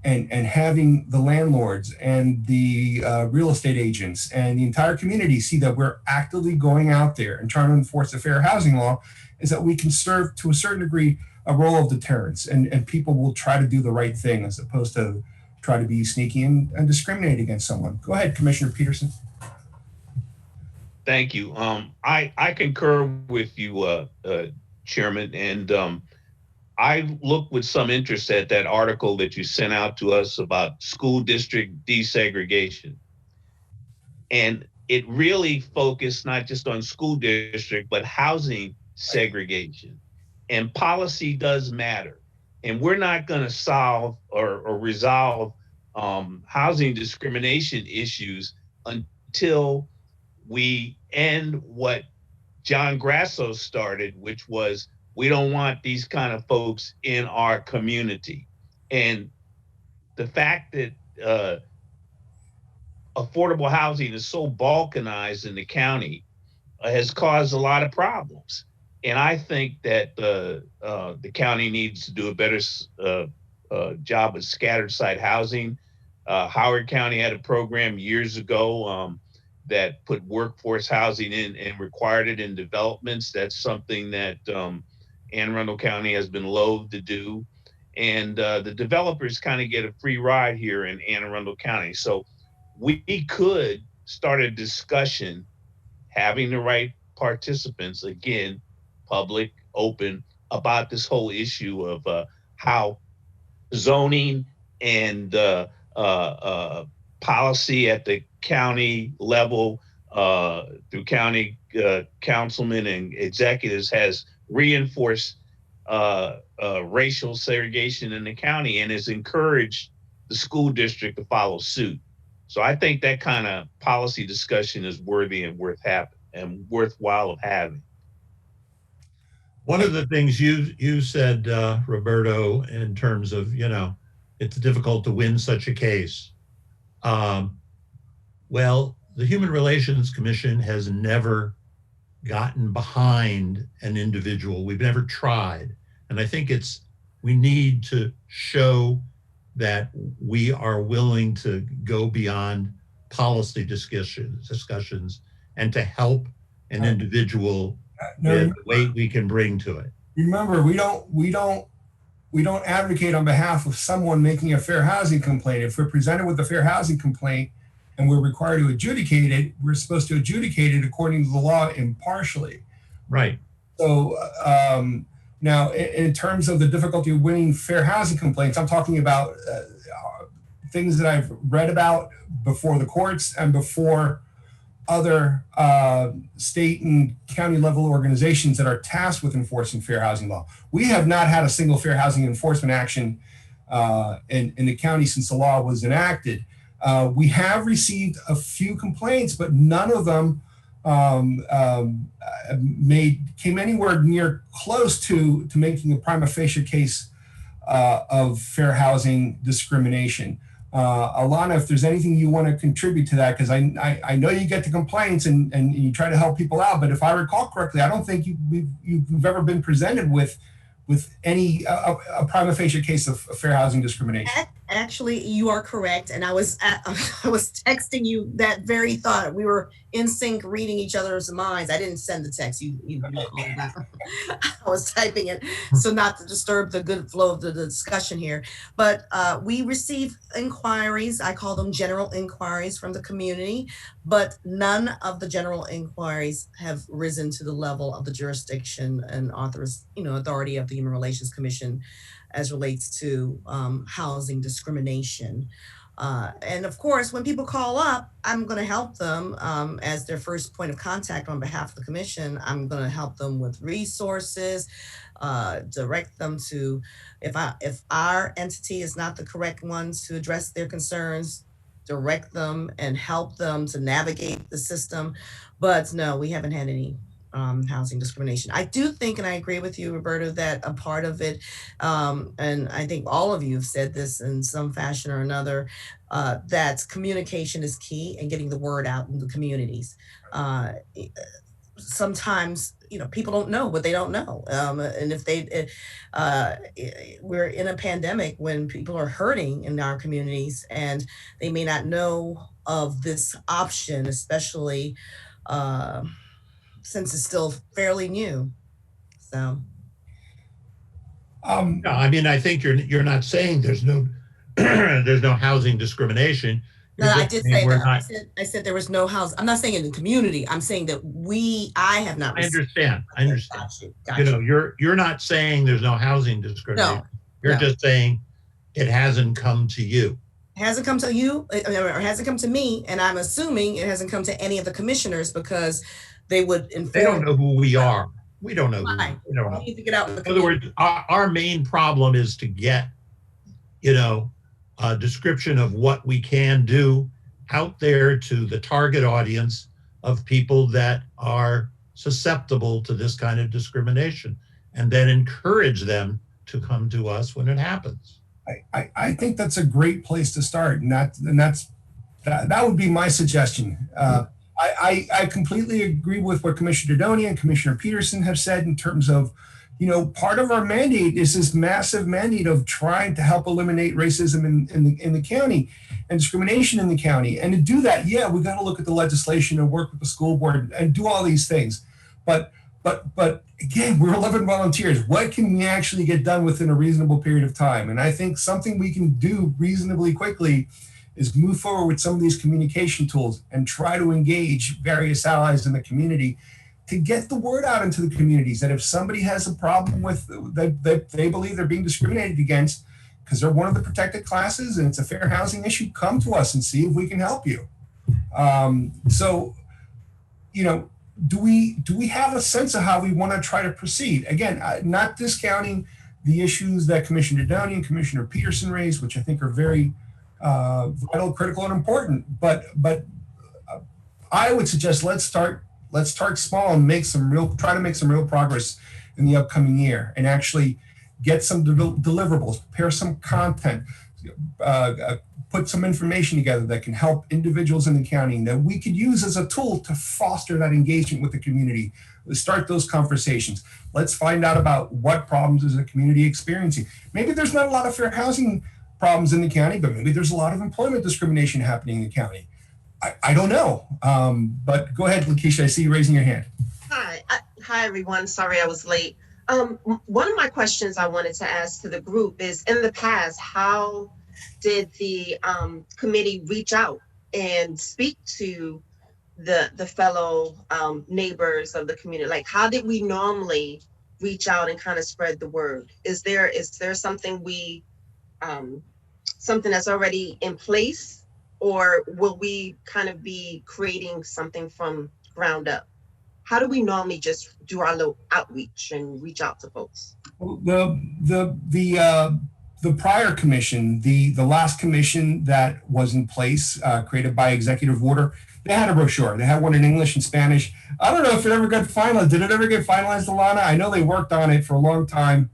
and having the landlords and the real estate agents and the entire community see that we're actively going out there and trying to enforce the fair housing law, is that we can serve to a certain degree a role of deterrence, and people will try to do the right thing as opposed to try to be sneaky and discriminate against someone. Go ahead, Commissioner Peterson. Thank you. I concur with you, Chairman, and I looked with some interest at that article that you sent out to us about school district desegregation. And it really focused not just on school district, but housing segregation. And policy does matter. And we're not going to solve or resolve housing discrimination issues until we end what John Grasso started, which was, we don't want these kind of folks in our community. And the fact that affordable housing is so balkanized in the county has caused a lot of problems. And I think that the county needs to do a better job with scattered site housing. Howard County had a program years ago that put workforce housing in and required it in developments. That's something that Anne Arundel County has been loath to do. And the developers kind of get a free ride here in Anne Arundel County. So we could start a discussion, having the right participants, again, public, open, about this whole issue of how zoning and policy at the county level through county councilmen and executives has reinforced racial segregation in the county and has encouraged the school district to follow suit. So I think that kind of policy discussion is worthy and worthwhile of having. One of the things you said, Roberto, in terms of, it's difficult to win such a case. Well, the Human Relations Commission has never gotten behind an individual. We've never tried. And I think we need to show that we are willing to go beyond policy discussions and to help an individual with the weight we can bring to it. Remember, we don't advocate on behalf of someone making a fair housing complaint. If we're presented with a fair housing complaint and we're required to adjudicate it, we're supposed to adjudicate it according to the law impartially. Right. So now, in terms of the difficulty of winning fair housing complaints, I'm talking about things that I've read about before the courts and before other state and county level organizations that are tasked with enforcing fair housing law. We have not had a single fair housing enforcement action in the county since the law was enacted. We have received a few complaints, but none of them came anywhere near close to making a prima facie case of fair housing discrimination. Alana, if there's anything you want to contribute to that, because I know you get the complaints and you try to help people out, but if I recall correctly, I don't think you've ever been presented with any a prima facie case of fair housing discrimination. Actually, you are correct, and I was I was texting you that very thought. We were in sync, reading each other's minds. I didn't send the text. You called that. I was typing it, so not to disturb the good flow of the discussion here. But we receive inquiries. I call them general inquiries from the community, but none of the general inquiries have risen to the level of the jurisdiction and authority of the Human Relations Commission as relates to housing discrimination. And of course, when people call up, I'm going to help them as their first point of contact on behalf of the commission. I'm going to help them with resources, direct them to, if our entity is not the correct ones to address their concerns, direct them and help them to navigate the system. But no, we haven't had any housing discrimination. I do think, and I agree with you, Roberta, that a part of it, and I think all of you have said this in some fashion or another, that communication is key and getting the word out in the communities. Sometimes, people don't know what they don't know. And if we're in a pandemic when people are hurting in our communities and they may not know of this option, especially since it's still fairly new. So. Um, No, I mean, I think you're not saying there's no there's no housing discrimination. No, I did say we're that. not. I said there was no house. I'm not saying in the community. I'm saying that I have not. I understand. Gotcha. You're not saying there's no housing discrimination. No, You're no. just saying it hasn't come to you. It hasn't come to you, or hasn't come to me, and I'm assuming it hasn't come to any of the commissioners because they would inform. They don't know who we are. We don't know. Right. We don't know. We need to get out in the In other words, our main problem is to get, a description of what we can do out there to the target audience of people that are susceptible to this kind of discrimination, and then encourage them to come to us when it happens. I think that's a great place to start, and that would be my suggestion. I completely agree with what Commissioner Dodoni and Commissioner Peterson have said in terms of, part of our mandate is this massive mandate of trying to help eliminate racism in the county and discrimination in the county. And to do that, yeah, we got to look at the legislation and work with the school board and do all these things. But again, we're 11 volunteers. What can we actually get done within a reasonable period of time? And I think something we can do reasonably quickly is move forward with some of these communication tools and try to engage various allies in the community to get the word out into the communities that if somebody has a problem with that they believe they're being discriminated against because they're one of the protected classes and it's a fair housing issue, come to us and see if we can help you. Do we have a sense of how we want to try to proceed? Again, not discounting the issues that Commissioner Downey and Commissioner Peterson raised, which I think are very vital, critical, and important. But I would suggest let's start small and try to make some real progress in the upcoming year, and actually get some deliverables, prepare some content, put some information together that can help individuals in the county that we could use as a tool to foster that engagement with the community. Let's start those conversations. Let's find out about what problems is the community experiencing. Maybe there's not a lot of fair housing problems in the county, but maybe there's a lot of employment discrimination happening in the county. I don't know, but go ahead, Lakeisha, I see you raising your hand. Hi, everyone. Sorry I was late. One of my questions I wanted to ask to the group is, in the past, how did the committee reach out and speak to the fellow neighbors of the community? Like, how did we normally reach out and kind of spread the word? Is there something something that's already in place, or will we kind of be creating something from ground up? How do we normally just do our little outreach and reach out to folks? Well, the prior commission, the last commission that was in place, created by executive order, they had a brochure. They had one in English and Spanish. I don't know if it ever got finalized. Did it ever get finalized, Alana? I know they worked on it for a long time.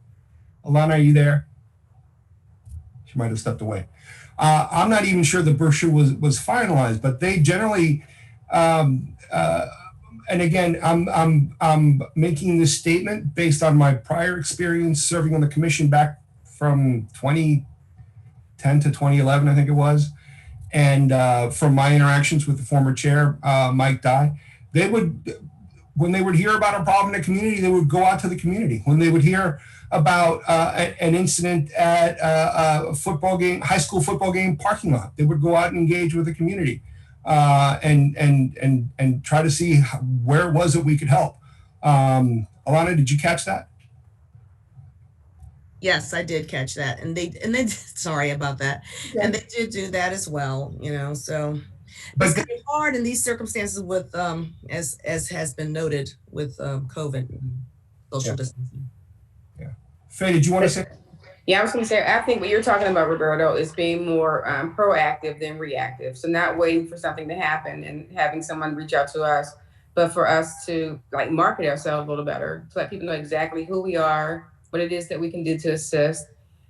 Alana, are you there? She might have stepped away. I'm not even sure the brochure was finalized, but they generally, and again, I'm making this statement based on my prior experience serving on the commission back from 2010 2010 to 2011, I think it was. And from my interactions with the former chair, Mike Dye, when they would hear about a problem in the community, they would go out to the community. When they would hear about an incident at a football game, high school football game parking lot, they would go out and engage with the community and try to see where it was that we could help. Alana, did you catch that? Yes, I did catch that. And they sorry about that. Yeah. And they did do that as well, so But it's gonna be hard in these circumstances with as has been noted with COVID and social distancing. Faye, did you want to say? Yeah, I was going to say, I think what you're talking about, Roberto, is being more proactive than reactive. So not waiting for something to happen and having someone reach out to us, but for us to like market ourselves a little better, to let people know exactly who we are, what it is that we can do to assist,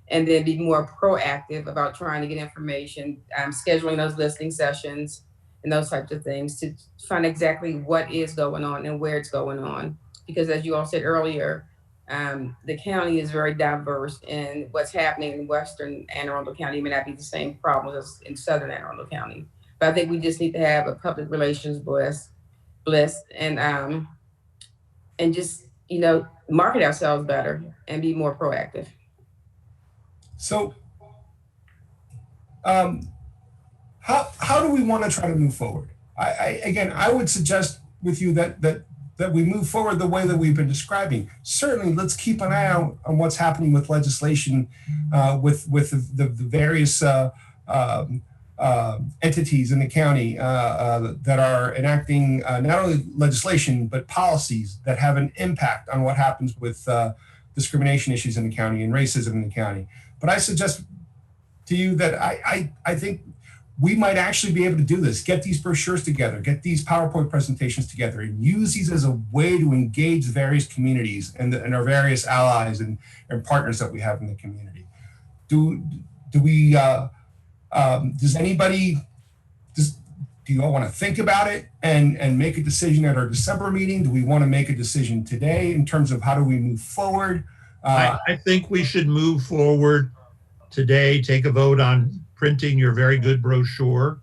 and then be more proactive about trying to get information, scheduling those listening sessions and those types of things to find exactly what is going on and where it's going on. Because as you all said earlier, the county is very diverse, and what's happening in Western Anne Arundel County may not be the same problems as in Southern Anne Arundel County. But I think we just need to have a public relations bliss and just, market ourselves better and be more proactive. So how do we want to try to move forward? I would suggest with you that we move forward the way that we've been describing. Certainly, let's keep an eye out on what's happening with legislation, with the various entities in the county that are enacting not only legislation, but policies that have an impact on what happens with discrimination issues in the county and racism in the county. But I suggest to you that I think we might actually be able to do this, get these brochures together, get these PowerPoint presentations together, and use these as a way to engage the various communities and our various allies and partners that we have in the community. Do you all want to think about it and make a decision at our December meeting? Do we want to make a decision today in terms of how do we move forward? I think we should move forward today, take a vote on printing your very good brochure,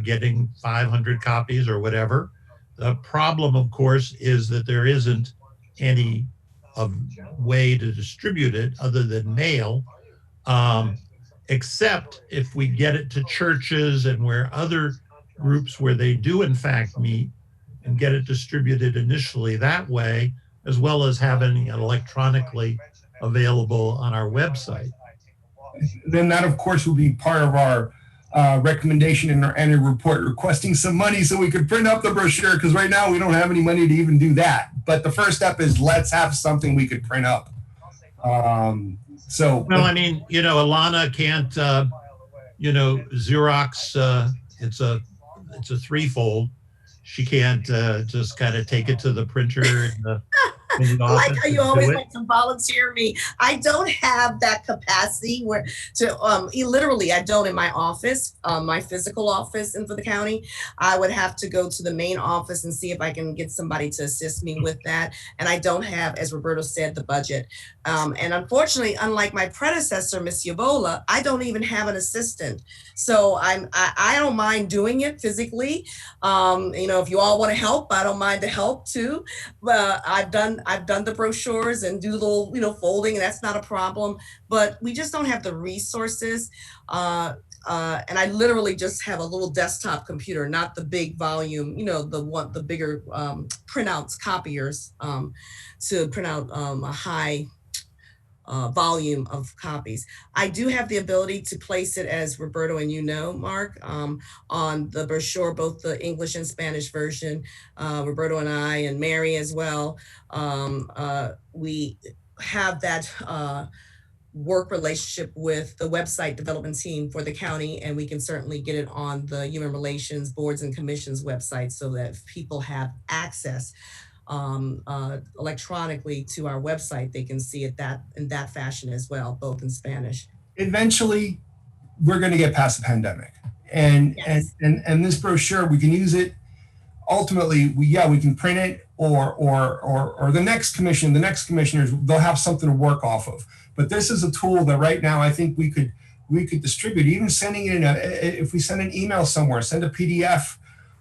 getting 500 copies or whatever. The problem, of course, is that there isn't any way to distribute it other than mail, except if we get it to churches and where other groups where they do in fact meet, and get it distributed initially that way, as well as having it electronically available on our website. Then that, of course, will be part of our recommendation in our annual report, requesting some money so we could print up the brochure, because right now we don't have any money to even do that. But the first step is let's have something we could print up. Alana can't, Xerox, it's a threefold. She can't just kind of take it to the printer in the I like how you always like to volunteer me. I don't have that capacity literally I don't in my office, my physical office and for the county. I would have to go to the main office and see if I can get somebody to assist me with that. And I don't have, as Roberto said, the budget. And unfortunately, unlike my predecessor, Ms. Yavola, I don't even have an assistant. So I don't mind doing it physically. If you all want to help, I don't mind to help too. But I've done the brochures and do the little, folding, and that's not a problem. But we just don't have the resources. And I literally just have a little desktop computer, not the big volume, the bigger printouts, copiers to print out a high volume of copies. I do have the ability to place it, as Roberto and Mark, on the brochure, both the English and Spanish version. Roberto and I and Mary as well. We have that work relationship with the website development team for the county, and we can certainly get it on the Human Relations Boards and Commissions website so that people have access electronically to our website. They can see it in that fashion as well, both in Spanish. Eventually, we're going to get past the pandemic, and Yes. and this brochure, we can use it. Ultimately, we can print it, or the next commissioners, they'll have something to work off of. But this is a tool that right now I think we could we could distribute, even sending it if we send an email somewhere, send a PDF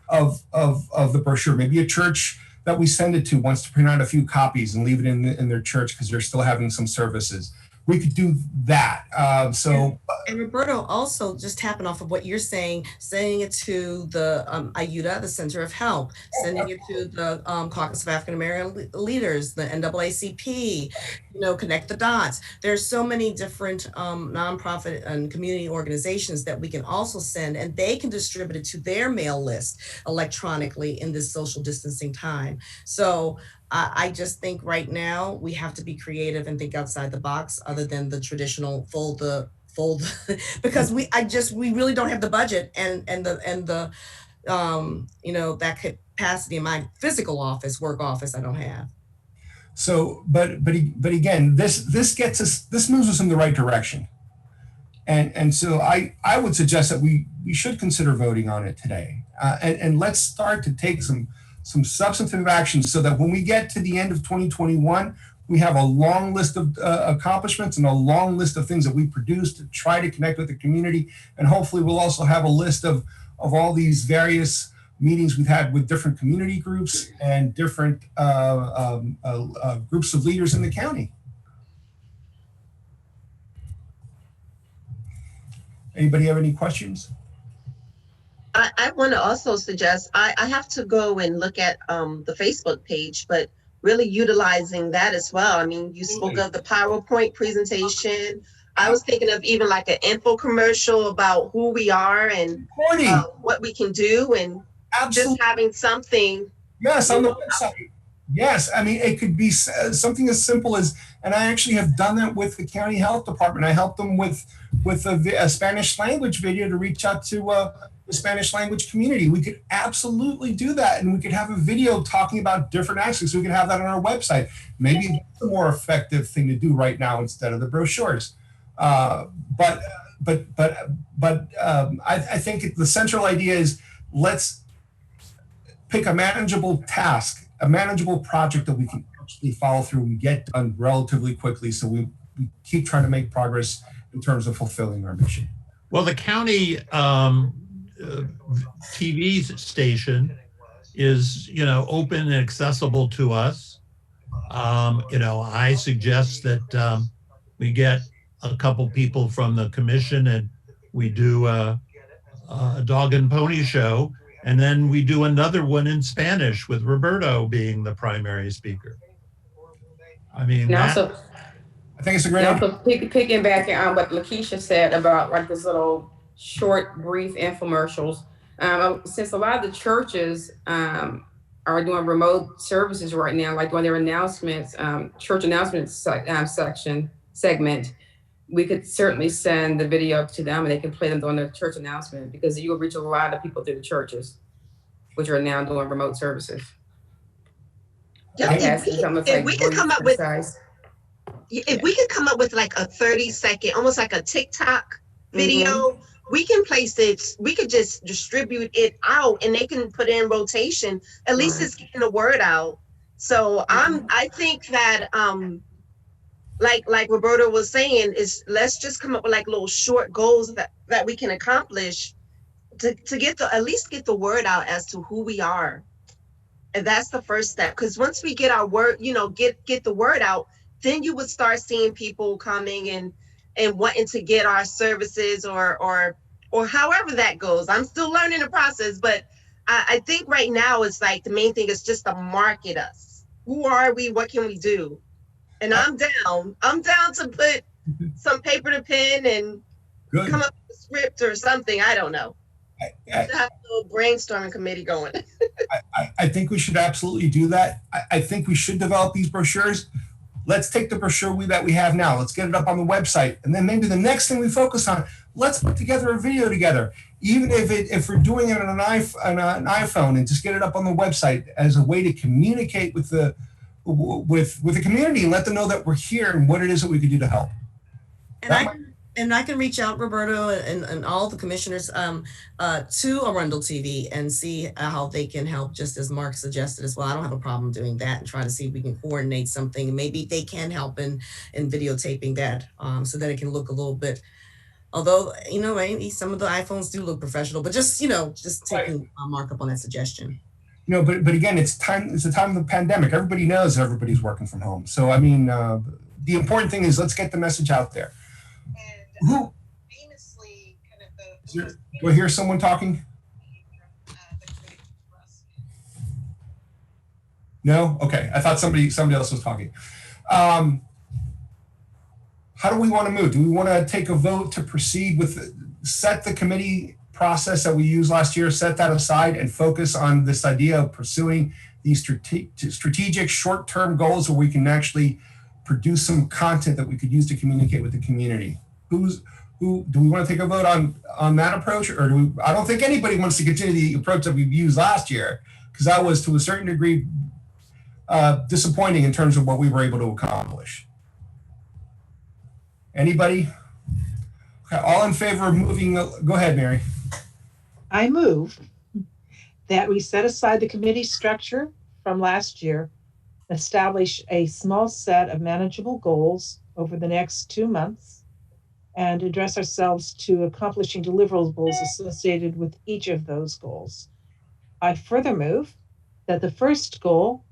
of the brochure. Maybe a church that we send it to wants to print out a few copies and leave it in their church because they're still having some services. We could do that. And Roberto, also just tapping off of what you're saying, sending it to the IUTA, the Center of Help, sending it to the Caucus of African American Leaders, the NAACP, Connect the Dots. There's so many different nonprofit and community organizations that we can also send, and they can distribute it to their mail list electronically in this social distancing time. So I just think right now we have to be creative and think outside the box, other than the traditional fold because we really don't have the budget and the that capacity in my physical work office I don't have. So, but again, this moves us in the right direction, and so I would suggest that we should consider voting on it today, and let's start to take some substantive action so that when we get to the end of 2021, we have a long list of accomplishments and a long list of things that we produced to try to connect with the community. And hopefully we'll also have a list of all these various meetings we've had with different community groups and different groups of leaders in the county. Anybody have any questions? I want to also suggest, I have to go and look at the Facebook page, but really utilizing that as well. I mean, you spoke of the PowerPoint presentation. I was thinking of even like an info commercial about who we are and what we can do, and just having something. Yes, on the website. Yes, I mean, it could be something as simple as, and I actually have done that with the county health department. I helped them with a Spanish language video to reach out to the Spanish language community. We could absolutely do that, and we could have a video talking about different aspects. We could have that on our website. Maybe it's a more effective thing to do right now instead of the brochures. I think the central idea is, let's pick a manageable task, a manageable project that we can actually follow through and get done relatively quickly, so we keep trying to make progress in terms of fulfilling our mission. Well, the county TV station is, open and accessible to us. I suggest that we get a couple people from the commission and we do a dog and pony show, and then we do another one in Spanish with Roberto being the primary speaker. I mean, I think it's a great idea. Also piggybacking on what Lakeisha said about like this little short, brief infomercials. Since a lot of the churches are doing remote services right now, like doing their announcements, church announcements segment, we could certainly send the video to them and they can play them during their church announcement, because you will reach a lot of people through the churches, which are now doing remote services. Yeah, if we could come up with like a 30-second, almost like a TikTok video, we can place it, we could just distribute it out and they can put it in rotation. At least it's getting the word out. So I think that like Roberto was saying, is let's just come up with like little short goals that we can accomplish to get at least get the word out as to who we are. And that's the first step, because once we get our word, get the word out, then you would start seeing people coming and wanting to get our services or however that goes. I'm still learning the process, but I think right now it's like the main thing is just to market us. Who are we? What can we do? And I'm down to put some paper to pen and come up with a script or something. I don't know. I have a little brainstorming committee going. I think we should absolutely do that. I think we should develop these brochures. Let's take the brochure that we have now. Let's get it up on the website. And then maybe the next thing we focus on, let's put together a video together. Even if we're doing it on an iPhone, and just get it up on the website as a way to communicate with the community and let them know that we're here and what it is that we could do to help. And I can reach out, Roberto, and all the commissioners to Arundel TV and see how they can help, just as Mark suggested as well. I don't have a problem doing that, and try to see if we can coordinate something. Maybe they can help in videotaping that so that it can look a little bit Although, maybe some of the iPhones do look professional, but just taking a markup on that suggestion. But again, it's the time of the pandemic. Everybody knows everybody's working from home. So, I mean, the important thing is let's get the message out there. And Who? famously, kind of Do I hear someone talking? No? Okay. I thought somebody else was talking. How do we want to move? Do we want to take a vote to proceed with, set the committee process that we used last year, set that aside and focus on this idea of pursuing these strategic short-term goals where we can actually produce some content that we could use to communicate with the community? Who do we want to take a vote on that approach, or I don't think anybody wants to continue the approach that we've used last year, because that was to a certain degree disappointing in terms of what we were able to accomplish. Anybody? Okay, all in favor of moving? Go ahead, Mary. I move that we set aside the committee structure from last year, establish a small set of manageable goals over the next 2 months, and address ourselves to accomplishing deliverables associated with each of those goals. I further move that the first goal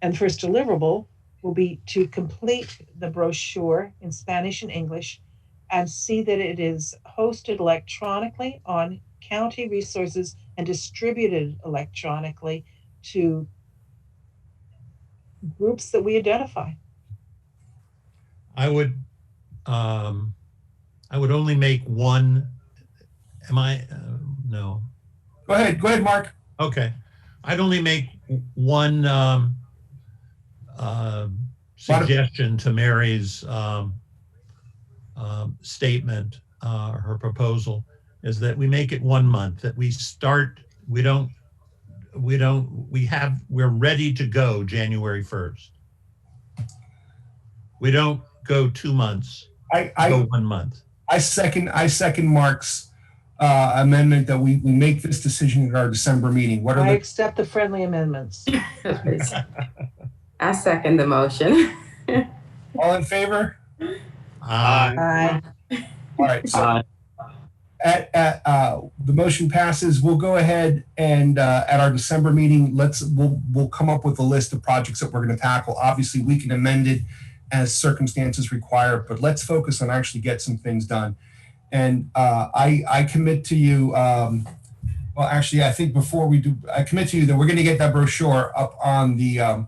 and first deliverable will be to complete the brochure in Spanish and English and see that it is hosted electronically on county resources and distributed electronically to groups that we identify. I would only make one. No. Go ahead, Mark. Okay. I'd only make one suggestion to Mary's statement, her proposal, is that we make it 1 month, that we start, we're ready to go January 1st. We don't go 2 months, go 1 month. I second Mark's amendment that we make this decision at our December meeting. What are I accept the friendly amendments. I second the motion. all in favor? Aye. All right. So the motion passes. We'll go ahead and at our December meeting, we'll come up with a list of projects that we're going to tackle. Obviously, we can amend it as circumstances require, but let's focus on actually get some things done. And I commit to you. Well, actually, I think before we do, I commit to you that we're going to get that brochure up on the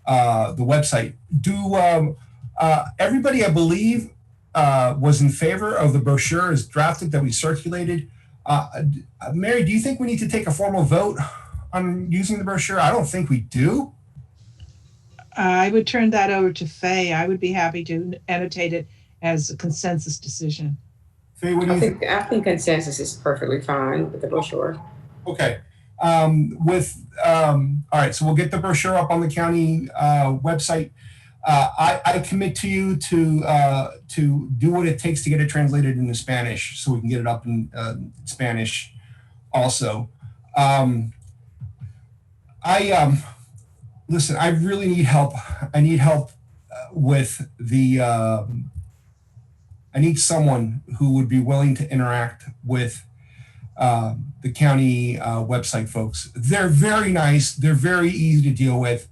website. Everybody, I believe, was in favor of the brochure as drafted that we circulated. Mary, do you think we need to take a formal vote on using the brochure? I don't think we do. I would turn that over to Faye. I would be happy to annotate it as a consensus decision. Faye, what do you think? I think consensus is perfectly fine with the brochure. Okay. All right, so we'll get the brochure up on the county website. I commit to you to do what it takes to get it translated into Spanish, so we can get it up in Spanish also. Listen, I really need help. I need help with the. I need someone who would be willing to interact with the county website folks. They're very nice. They're very easy to deal with.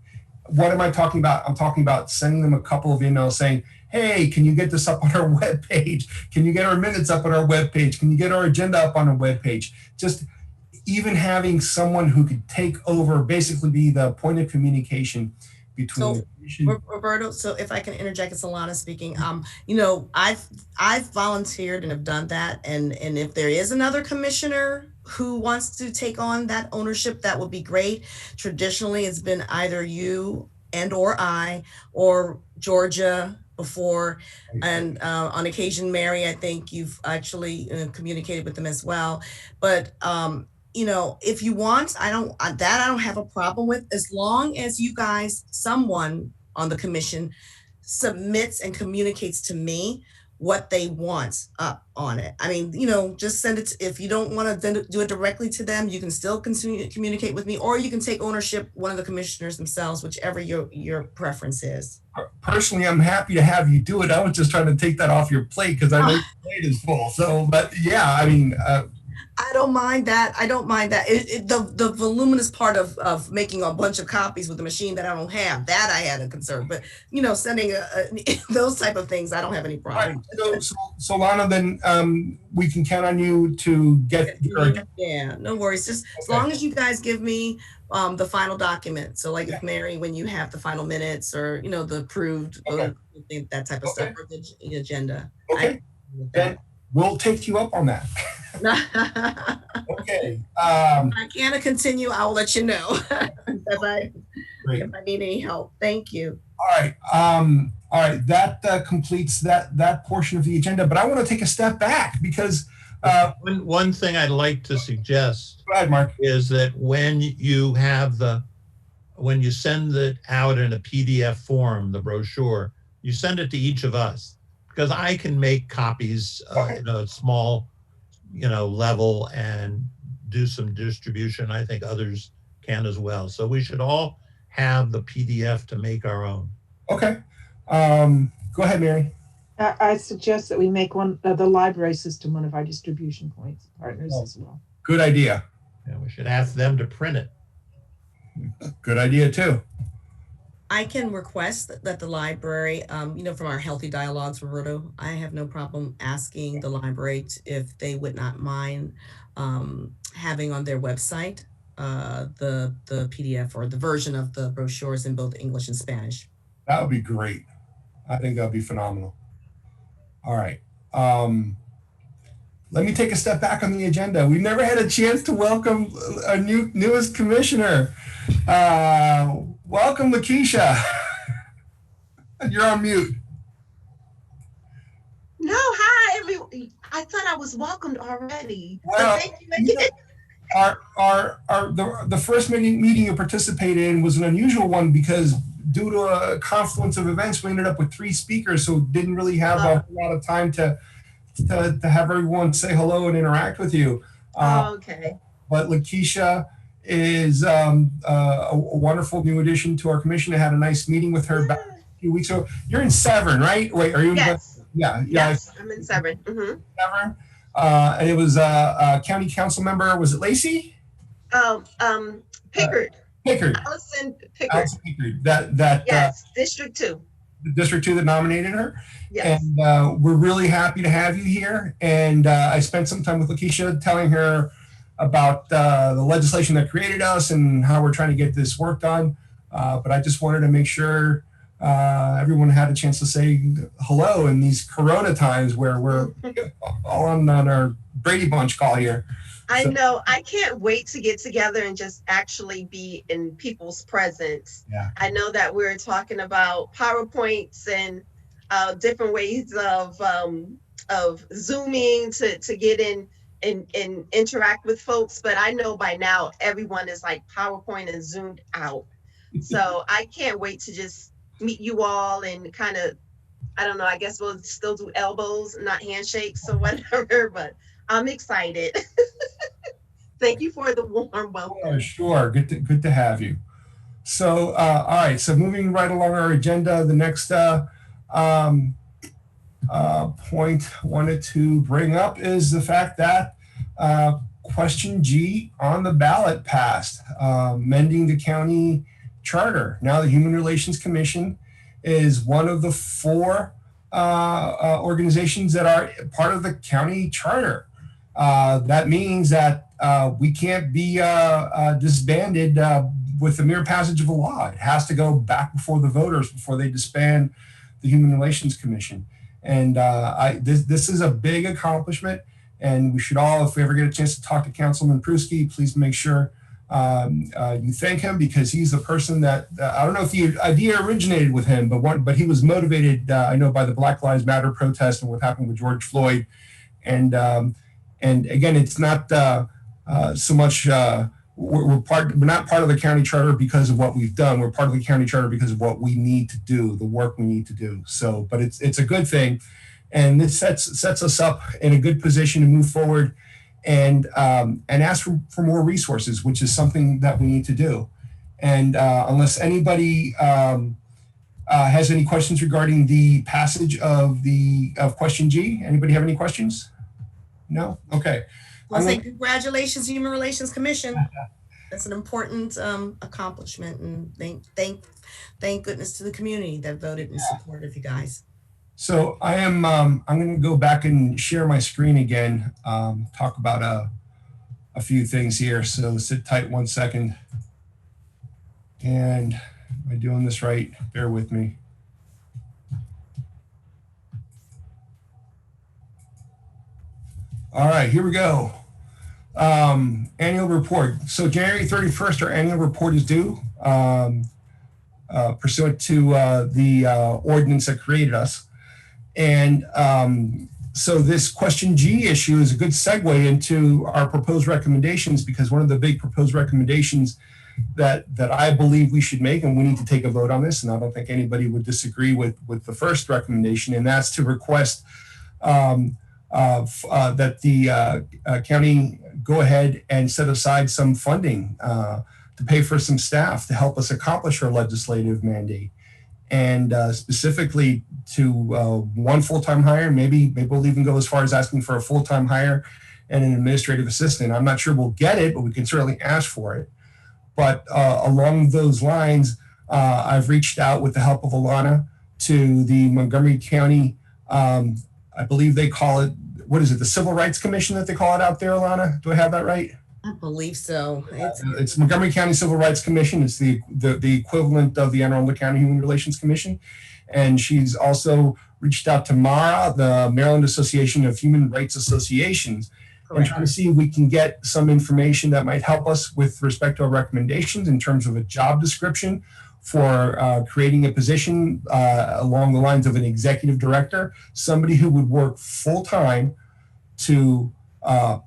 What am I talking about? I'm talking about sending them a couple of emails saying, hey, can you get this up on our webpage? Can you get our minutes up on our webpage? Can you get our agenda up on our webpage? Just even having someone who could take over, basically be the point of communication between. So, Roberto, so if I can interject, it's Alana speaking. I've volunteered and have done that, and if there is another commissioner who wants to take on that ownership, that would be great. Traditionally, it's been either you and or I or Georgia before, and on occasion, Mary, I think you've actually communicated with them as well. But if you want, I don't have a problem with, as long as you guys, someone on the commission submits and communicates to me what they want up on it. I mean, just send it. If you don't want to do it directly to them, you can still continue to communicate with me, or you can take ownership, one of the commissioners themselves, whichever your preference is. Personally, I'm happy to have you do it. I was just trying to take that off your plate because I know your plate is full. So, but yeah, I mean, I don't mind that. I don't mind that. The voluminous part of making a bunch of copies with a machine that I don't have, that I had a concern. But sending those type of things, I don't have any problem. Right. So Lana, then we can count on you to get. Yeah, no worries. Just as long as you guys give me the final document. So like if Mary, when you have the final minutes or the approved, that type of stuff, or the agenda. Okay. Then we'll take you up on that. Okay. I can't continue. I will let you know if I need any help. Thank you. All right. All right. That completes that portion of the agenda. But I want to take a step back because one thing I'd like to suggest go ahead, Mark. Is that when you send it out in a PDF form, the brochure, you send it to each of us, because I can make copies in a small level and do some distribution. I think others can as well. So we should all have the PDF to make our own. Okay. Go ahead, Mary. I suggest that we make the library system one of our distribution points partners as well. Good idea. Yeah, we should ask them to print it. Good idea too. I can request that the library, from our Healthy Dialogues, Roberto, I have no problem asking the library if they would not mind having on their website the PDF or the version of the brochures in both English and Spanish. That would be great. I think that would be phenomenal. All right. Let me take a step back on the agenda. We've never had a chance to welcome our newest commissioner. Welcome, Lakeisha. You're on mute. No, hi, everyone. I thought I was welcomed already. Well, so thank you again. The first meeting you participated in was an unusual one because due to a confluence of events, we ended up with 3 speakers, so didn't really have a lot of time to have everyone say hello and interact with you. Okay. But Lakeisha is a wonderful new addition to our commission. I had a nice meeting with her back a few weeks ago. You're in Severn, right? Wait, are you? Yes. Yeah. Yes, I'm in Severn. Mm-hmm. Severn. And it was a county council member. Was it Lacey? Pickard. Pickard. Allison Pickard. Allison Pickard. That yes, District 2. District 2 that nominated her. Yes. And we're really happy to have you here. And I spent some time with Lakeisha telling her about the legislation that created us and how we're trying to get this work done. But I just wanted to make sure everyone had a chance to say hello in these Corona times where we're all on our Brady Bunch call here. I know. I can't wait to get together and just actually be in people's presence. Yeah. I know that we're talking about PowerPoints and different ways of Zooming to get in and interact with folks. But I know by now everyone is like PowerPoint and Zoomed out. So I can't wait to just meet you all and kind of, I don't know, I guess we'll still do elbows, not handshakes or whatever, but I'm excited. Thank you for the warm welcome. Oh, sure. Good to have you. So, all right. So moving right along our agenda, the next point I wanted to bring up is the fact that question G on the ballot passed, amending the county charter. Now the Human Relations Commission is one of the 4 organizations that are part of the county charter. That means that we can't be disbanded with the mere passage of a law. It has to go back before the voters before they disband the Human Relations Commission. And this is a big accomplishment, and we should all, if we ever get a chance to talk to Councilman Pruski, please make sure you thank him, because he's the person that I don't know if the idea originated with him, but he was motivated, I know, by the Black Lives Matter protest and what happened with George Floyd. And again, it's not so much we're not part of the county charter because of what we've done. We're part of the county charter because of what we need to do, the work we need to do. So, but it's a good thing. And this sets us up in a good position to move forward and ask for more resources, which is something that we need to do. And unless anybody has any questions regarding the passage of question G, anybody have any questions? No? Okay. I'll say congratulations, Human Relations Commission. That's an important accomplishment, and thank goodness to the community that voted in support of you guys. So I'm going to go back and share my screen again, talk about a few things here. So sit tight 1 second. And am I doing this right? Bear with me. All right, here we go. Annual report. So January 31st, our annual report is due, pursuant to the ordinance that created us. And so this question G issue is a good segue into our proposed recommendations, because one of the big proposed recommendations that I believe we should make, and we need to take a vote on this, and I don't think anybody would disagree with the first recommendation, and that's to request that the county go ahead and set aside some funding to pay for some staff to help us accomplish our legislative mandate. And specifically to one full-time hire, maybe we'll even go as far as asking for a full-time hire and an administrative assistant. I'm not sure we'll get it, but we can certainly ask for it. But along those lines, I've reached out with the help of Alana to the Montgomery County, I believe they call it, what is it, the Civil Rights Commission that they call it out there, Alana? Do I have that right? I believe so. It's Montgomery County Civil Rights Commission. It's the equivalent of the Anne Arundel County Human Relations Commission. And she's also reached out to MARA, the Maryland Association of Human Rights Associations, and trying to see if we can get some information that might help us with respect to our recommendations in terms of a job description for creating a position along the lines of an executive director, somebody who would work full-time to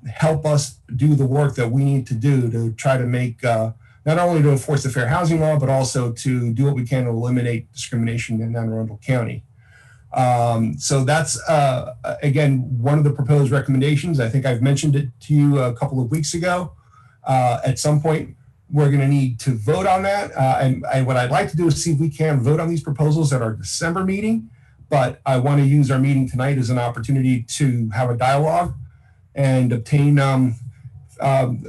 help us do the work that we need to do to try to make, not only to enforce the fair housing law, but also to do what we can to eliminate discrimination in Anne Arundel County. So that's, again, one of the proposed recommendations. I think I've mentioned it to you a couple of weeks ago. At some point, we're going to need to vote on that. And what I'd like to do is see if we can vote on these proposals at our December meeting. But I want to use our meeting tonight as an opportunity to have a dialogue and obtain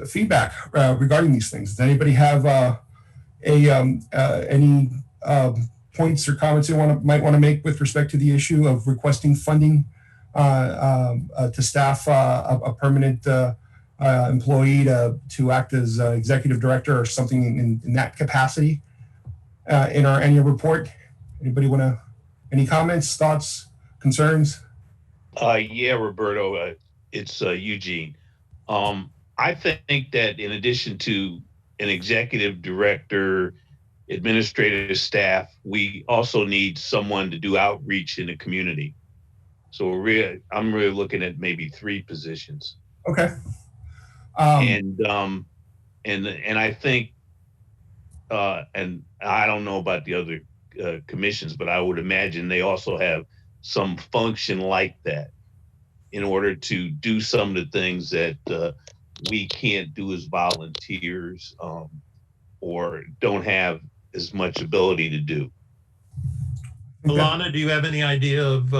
feedback regarding these things. Does anybody have any points or comments they might want to make with respect to the issue of requesting funding to staff a permanent employee to act as executive director or something in that capacity in our annual report? Anybody want to, any comments, thoughts, concerns? Yeah, Roberto, it's Eugene. I think that in addition to an executive director, administrative staff, we also need someone to do outreach in the community. So I'm really looking at maybe 3 positions. Okay. And I think, and I don't know about the other commissions, but I would imagine they also have some function like that in order to do some of the things that we can't do as volunteers or don't have as much ability to do. Alana, do you have any idea of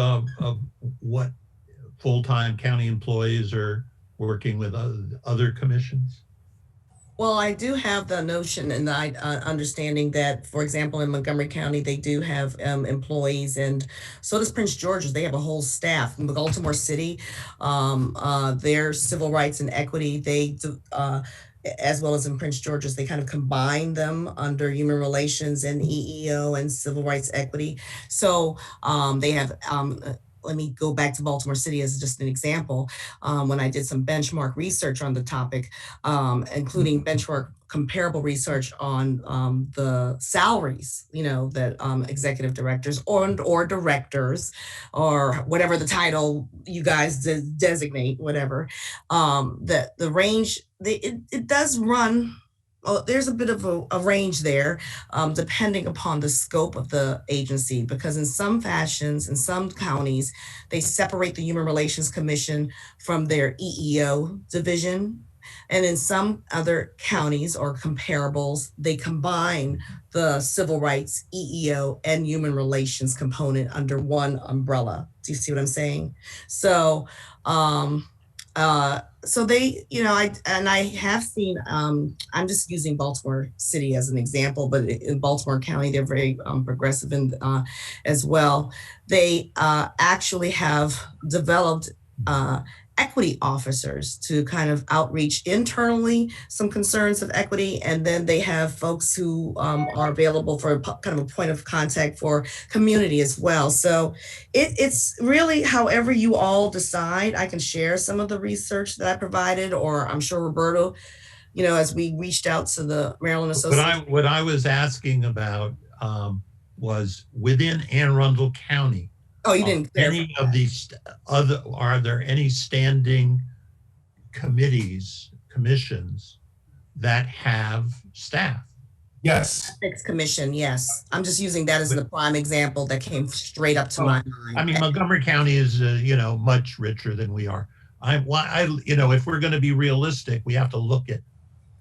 what full-time county employees are working with other commissions? Well, I do have the notion and the understanding that, for example, in Montgomery County, they do have employees, and so does Prince George's. They have a whole staff. In Baltimore City, their civil rights and equity, they as well as in Prince George's, they kind of combine them under human relations and EEO and civil rights equity. So they have, let me go back to Baltimore City as just an example. When I did some benchmark research on the topic, including benchmark comparable research on the salaries, that executive directors or directors or whatever the title you guys designate, whatever, that the range, it does run there's a bit of a range there, depending upon the scope of the agency, because in some fashions, in some counties, they separate the Human Relations Commission from their EEO division. And in some other counties or comparables, they combine the civil rights, EEO, and human relations component under one umbrella. Do you see what I'm saying? So, so they, I have seen, I'm just using Baltimore City as an example, but in Baltimore County, they're very progressive as well. They actually have developed equity officers to kind of outreach internally some concerns of equity, and then they have folks who are available for kind of a point of contact for community as well. So it's really however you all decide. I can share some of the research that I provided, or I'm sure Roberto, as we reached out to the Maryland Association. What I was asking about was within Anne Arundel County. Oh, you didn't. Any of these are there any standing commissions that have staff? Yes. Ethics Commission, yes. I'm just using that as the prime example that came straight up to my mind. I mean, Montgomery County is, much richer than we are. If we're going to be realistic, we have to look at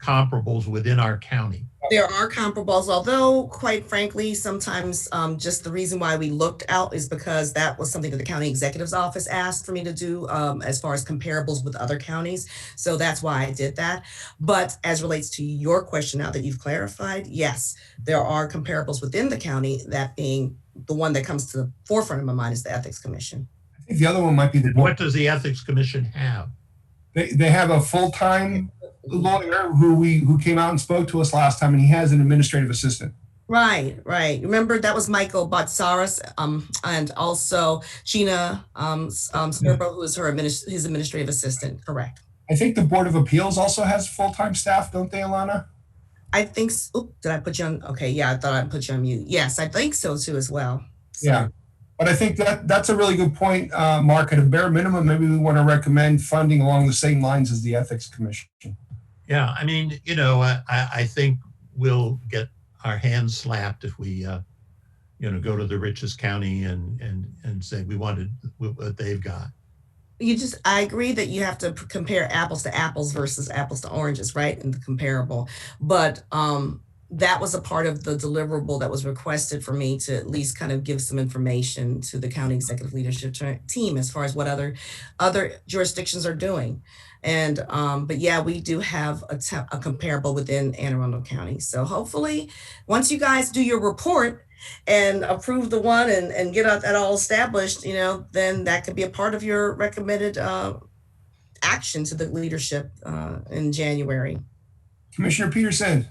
comparables within our county. There are comparables, although quite frankly, sometimes just the reason why we looked out is because that was something that the county executive's office asked for me to do as far as comparables with other counties. So that's why I did that. But as relates to your question now that you've clarified, yes, there are comparables within the county, that being the one that comes to the forefront of my mind is the Ethics Commission. I think the other one might be What does the Ethics Commission have? They have a full-time lawyer who came out and spoke to us last time, and he has an administrative assistant. Right. Remember that was Michael Batsaris, and also Gina Sperbo, who is his administrative assistant. Correct. I think the Board of Appeals also has full-time staff, don't they, Alana? I think. Did I put you on? Okay, yeah, I thought I put you on mute. Yes, I think so too as well. So. Yeah. But I think that's a really good point, Mark. At a bare minimum, maybe we want to recommend funding along the same lines as the Ethics Commission. Yeah, I mean, I think we'll get our hands slapped if we, go to the richest county and say we wanted what they've got. I agree that you have to compare apples to apples versus apples to oranges, right? In the comparable, but that was a part of the deliverable that was requested for me to at least kind of give some information to the county executive leadership team as far as what other jurisdictions are doing. And but yeah, we do have a comparable within Anne Arundel County. So hopefully once you guys do your report and approve the one and get that all established, then that could be a part of your recommended action to the leadership in January. Commissioner Peterson.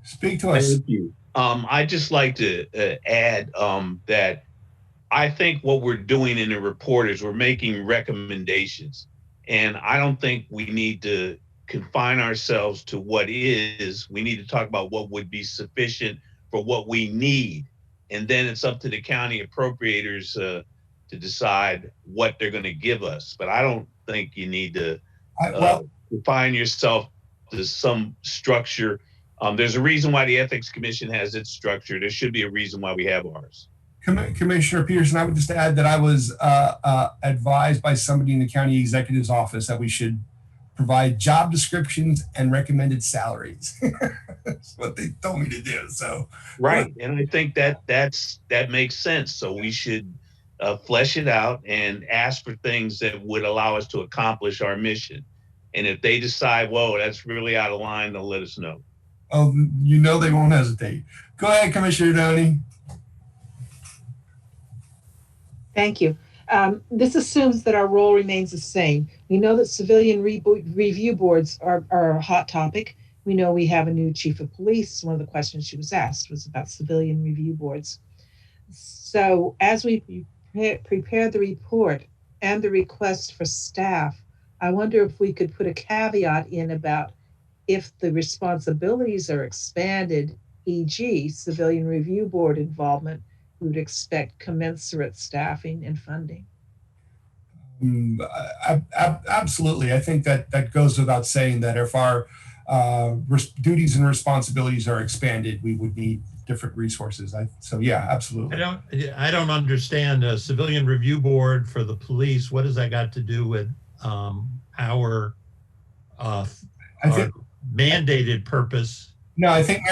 Speak to us. Thank you. I'd just like to add that I think what we're doing in the report is we're making recommendations. And I don't think we need to confine ourselves to what is. We need to talk about what would be sufficient for what we need. And then it's up to the county appropriators to decide what they're going to give us. But I don't think you need to confine yourself to some structure. There's a reason why the Ethics Commission has its structure. There should be a reason why we have ours. Commissioner Peterson, I would just add that I was advised by somebody in the county executive's office that we should provide job descriptions and recommended salaries. That's what they told me to do. So right, and I think that makes sense. So we should flesh it out and ask for things that would allow us to accomplish our mission. And if they decide, whoa, that's really out of line, they'll let us know. Oh, they won't hesitate. Go ahead, Commissioner Downey. Thank you. This assumes that our role remains the same. We know that civilian review boards are a hot topic. We know we have a new chief of police. One of the questions she was asked was about civilian review boards. So as we prepare the report and the request for staff, I wonder if we could put a caveat in about if the responsibilities are expanded, e.g. civilian review board involvement, we would expect commensurate staffing and funding. Absolutely. I think that goes without saying that if our duties and responsibilities are expanded, we would need different resources. So yeah, absolutely. I don't understand a civilian review board for the police. What has that got to do with our I think mandated purpose? No, I think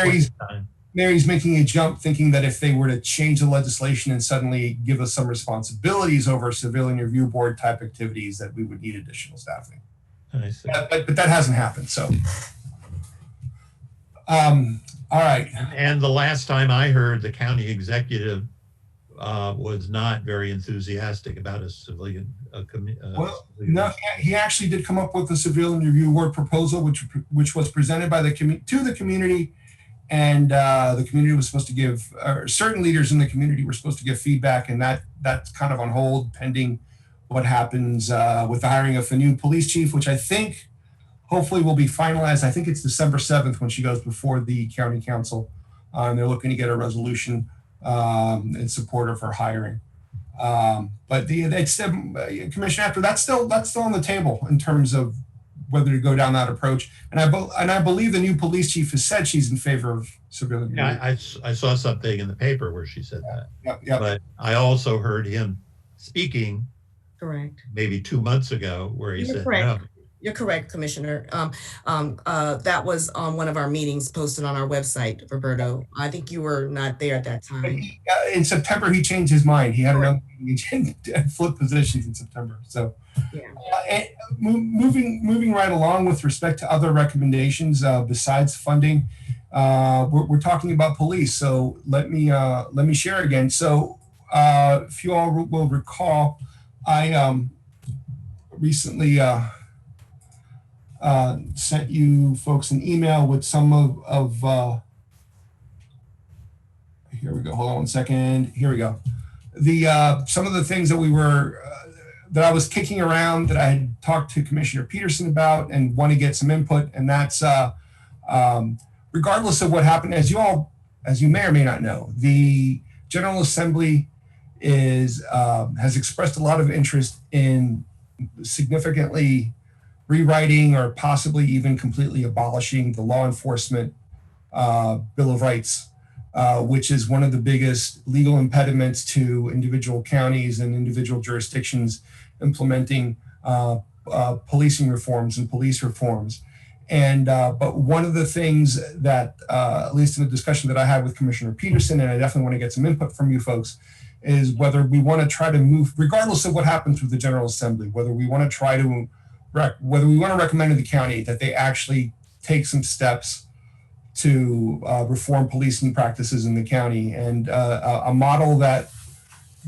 Mary's making a jump, thinking that if they were to change the legislation and suddenly give us some responsibilities over civilian review board type activities, that we would need additional staffing. I see. But that hasn't happened. So, all right. And the last time I heard, the county executive was not very enthusiastic about a civilian. No, he actually did come up with a civilian review board proposal, which was presented by to the community, and the community was supposed to give, or certain leaders in the community were supposed to give feedback, and that's kind of on hold pending what happens with the hiring of a new police chief, which I think hopefully will be finalized. I think it's December 7th when she goes before the county council, and they're looking to get a resolution in support of her hiring. But Commissioner, after that's still on the table in terms of whether to go down that approach. And I believe the new police chief has said she's in favor of civilian. Yeah, I saw something in the paper where she said that. Yeah. But I also heard him speaking. Correct. Maybe 2 months ago, where he said correct. no. You're correct, Commissioner. That was on one of our meetings posted on our website, Roberto. I think you were not there at that time. In September, he changed his mind. He had another meeting and flipped positions in September. So, yeah. Moving right along with respect to other recommendations besides funding, we're talking about police. So let me share again. So if you all will recall, I recently sent you folks an email with some of here we go. Hold on one second. Here we go. Some of the things that that I was kicking around that I had talked to Commissioner Peterson about and want to get some input. And that's regardless of what happened, as you may or may not know, the General Assembly has expressed a lot of interest in significantly rewriting or possibly even completely abolishing the law enforcement Bill of Rights, which is one of the biggest legal impediments to individual counties and individual jurisdictions implementing policing reforms and police reforms. And but one of the things that, at least in the discussion that I had with Commissioner Peterson, and I definitely want to get some input from you folks, is whether we want to try to move, regardless of what happens with the General Assembly, whether we want to recommend to the county that they actually take some steps to reform policing practices in the county. And a model that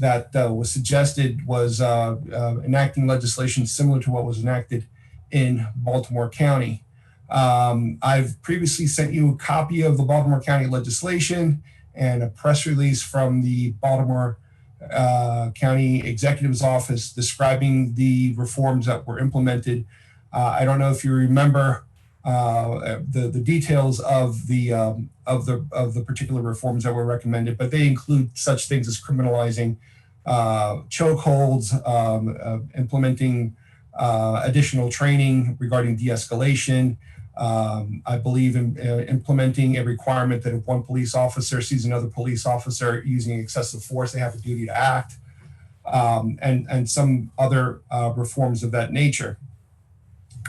was suggested was enacting legislation similar to what was enacted in Baltimore County. I've previously sent you a copy of the Baltimore County legislation and a press release from the Baltimore County Executive's Office describing the reforms that were implemented. I don't know if you remember the details of the particular reforms that were recommended, but they include such things as criminalizing chokeholds, implementing additional training regarding de-escalation. I believe in implementing a requirement that if one police officer sees another police officer using excessive force, they have a duty to act, and some other reforms of that nature.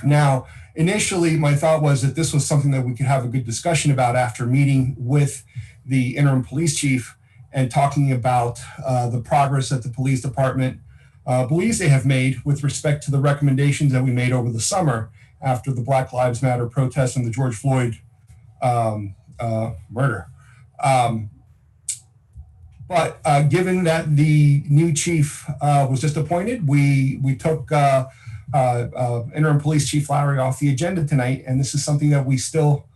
Now, initially, my thought was that this was something that we could have a good discussion about after meeting with the interim police chief and talking about the progress that the police department believes they have made with respect to the recommendations that we made over the summer after the Black Lives Matter protests and the George Floyd murder. But given that the new chief was just appointed, we took interim police chief Lowry off the agenda tonight, and this is something that we still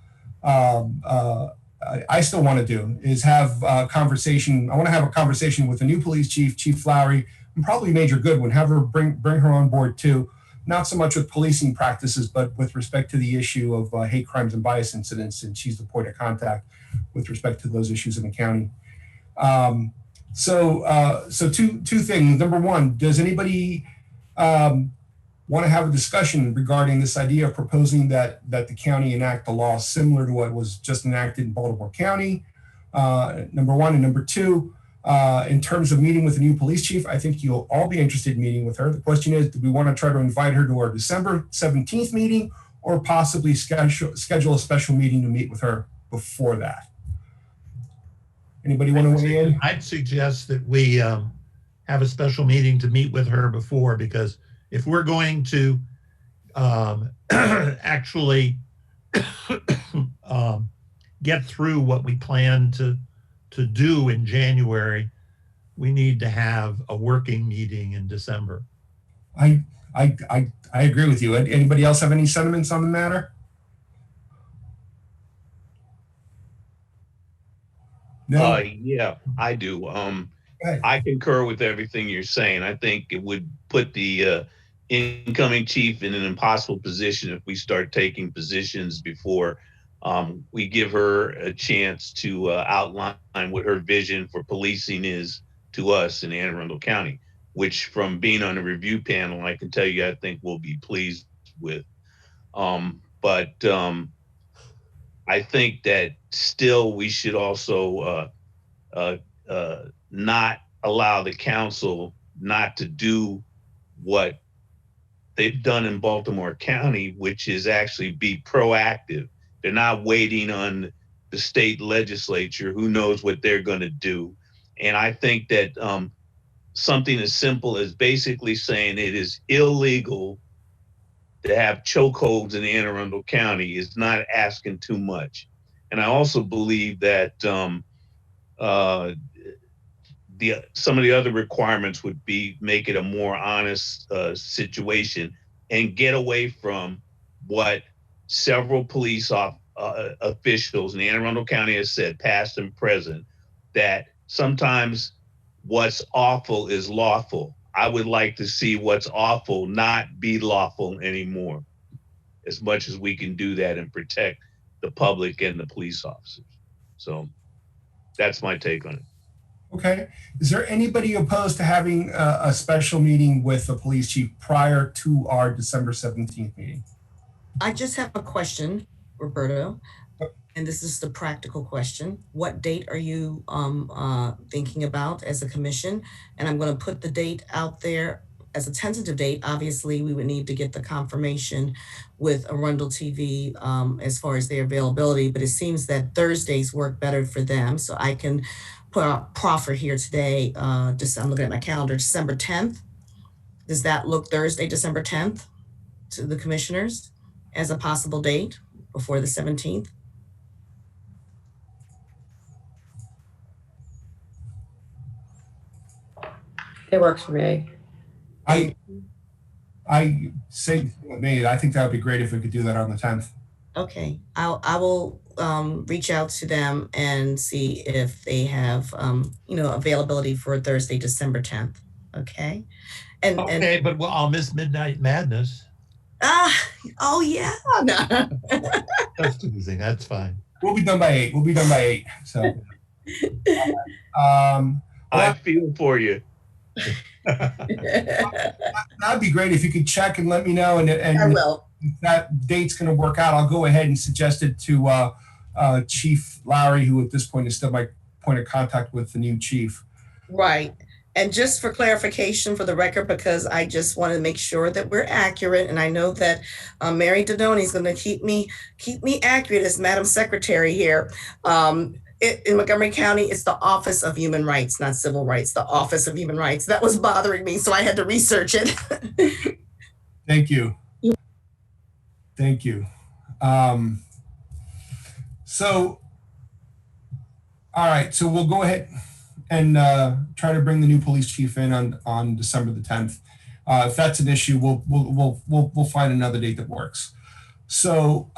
I still want to do, is have a conversation. I want to have a conversation with the new police chief, Chief Lowry, and probably Major Goodwin, have her bring her on board too, not so much with policing practices, but with respect to the issue of hate crimes and bias incidents, and she's the point of contact with respect to those issues in the county. So two things. Number one, does anybody want to have a discussion regarding this idea of proposing that the county enact a law similar to what was just enacted in Baltimore County. Number one, and number two, in terms of meeting with the new police chief, I think you'll all be interested in meeting with her. The question is, do we want to try to invite her to our December 17th meeting, or possibly schedule a special meeting to meet with her before that? Anybody want to weigh in? I'd suggest that we have a special meeting to meet with her before, because if we're going to actually get through what we plan to do in January, we need to have a working meeting in December. I agree with you. Anybody else have any sentiments on the matter? No. Yeah, I do. I concur with everything you're saying. I think it would put the incoming chief in an impossible position if we start taking positions before we give her a chance to outline what her vision for policing is to us in Anne Arundel County, which, from being on the review panel, I can tell you I think we'll be pleased with. But I think that still we should also not allow the council not to do what they've done in Baltimore County, which is actually be proactive. They're not waiting on the state legislature, who knows what they're going to do. And I think that something as simple as basically saying it is illegal to have chokeholds in Anne Arundel County is not asking too much. And I also believe that some of the other requirements would be make it a more honest situation and get away from what several police officials in Anne Arundel County has said, past and present, that sometimes what's awful is lawful. I would like to see what's awful not be lawful anymore, as much as we can do that and protect the public and the police officers. So that's my take on it. Okay. Is there anybody opposed to having a special meeting with the police chief prior to our December 17th meeting? I just have a question, Roberto, and this is the practical question. What date are you thinking about as a commission? And I'm going to put the date out there as a tentative date. Obviously, we would need to get the confirmation with Arundel TV as far as their availability, but it seems that Thursdays work better for them. So I can put a proffer here today. I'm looking at my calendar, December 10th. Does that look Thursday, December 10th to the commissioners as a possible date before the 17th? It works for me. I say, I think that would be great if we could do that on the 10th. Okay, I will reach out to them and see if they have availability for Thursday, December 10th. Okay. Okay, but I'll miss Midnight Madness. Oh yeah. No. Just teasing, that's fine. We'll be done by 8. So I feel for you. that'd be great if you could check and let me know. And I will. If that date's going to work out, I'll go ahead and suggest it to Chief Lowry, who at this point is still my point of contact with the new chief. Right. And just for clarification for the record, because I just want to make sure that we're accurate, and I know that Mary Dodoni is going to keep me accurate as Madam Secretary here. In Montgomery County, it's the Office of Human Rights, not Civil Rights, the Office of Human Rights. That was bothering me, so I had to research it. Thank you. Thank you. So, all right, so we'll go ahead and try to bring the new police chief in on December the 10th. If that's an issue, we'll find another date that works. So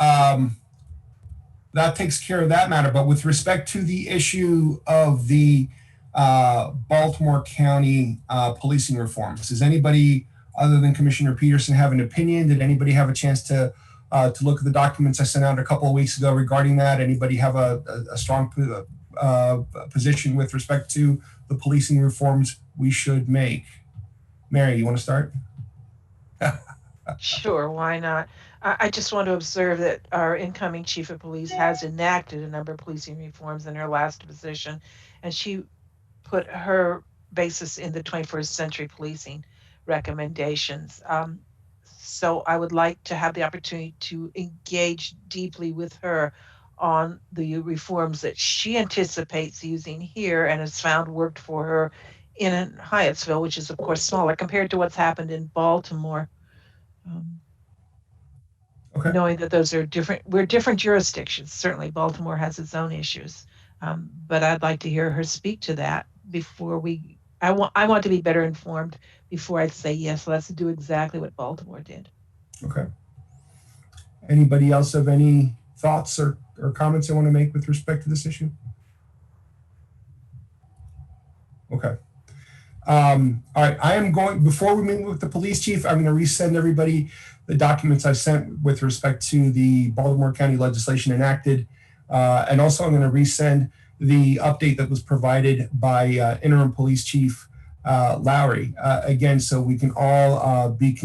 that takes care of that matter. But with respect to the issue of the Baltimore County policing reforms, does anybody other than Commissioner Peterson have an opinion? Did anybody have a chance to look at the documents I sent out a couple of weeks ago regarding that? Anybody have a strong position with respect to the policing reforms we should make? Mary, you want to start? Sure, why not? I just want to observe that our incoming chief of police has enacted a number of policing reforms in her last position, and she put her basis in the 21st century policing recommendations. So I would like to have the opportunity to engage deeply with her on the reforms that she anticipates using here and has found worked for her in Hyattsville, which is of course smaller compared to what's happened in Baltimore. Um, Okay. Knowing that those are different, we're different jurisdictions. Certainly, Baltimore has its own issues, but I'd like to hear her speak to that before we. I want to be better informed before I say yes. Let's do exactly what Baltimore did. Okay. Anybody else have any thoughts or comments they want to make with respect to this issue? Okay. All right. I am going, before we meet with the police chief, I'm going to resend everybody the documents I sent with respect to the Baltimore County legislation enacted. And also I'm going to resend the update that was provided by interim police chief Lowry, again, so we can all be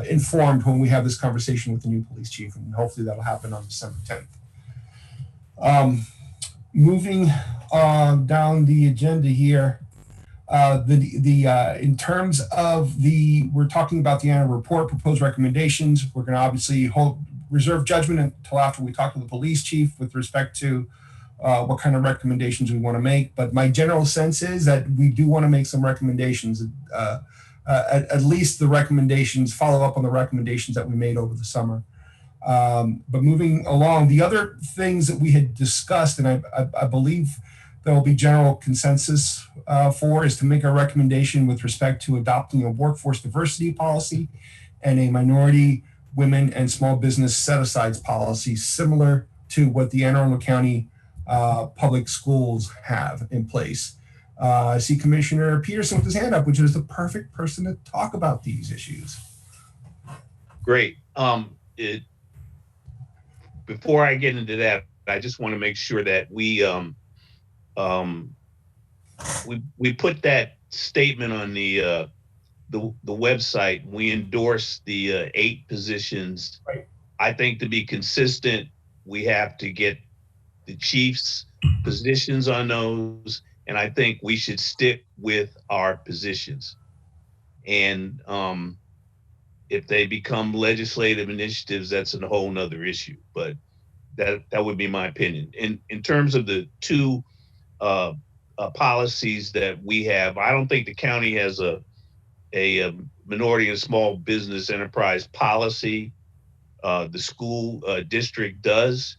informed when we have this conversation with the new police chief, and hopefully that'll happen on December 10th. Moving down the agenda here, in terms of we're talking about the annual report, proposed recommendations. We're going to obviously reserve judgment until after we talk to the police chief with respect to what kind of recommendations we want to make. But my general sense is that we do want to make some recommendations, at least the recommendations, follow up on the recommendations that we made over the summer. But moving along, the other things that we had discussed, and I believe there will be general consensus for, is to make a recommendation with respect to adopting a workforce diversity policy and a minority, women, and small business set-asides policy similar to what the Anne Arundel County public schools have in place. I see Commissioner Peterson with his hand up, which is the perfect person to talk about these issues. Great. Before I get into that, I just want to make sure that we put that statement on the website. We endorse the 8 positions. Right. I think to be consistent, we have to get the chief's positions on those, and I think we should stick with our positions. And if they become legislative initiatives, that's a whole nother issue. But that would be my opinion. In terms of the 2 policies that we have, I don't think the county has a minority and small business enterprise policy. The school district does.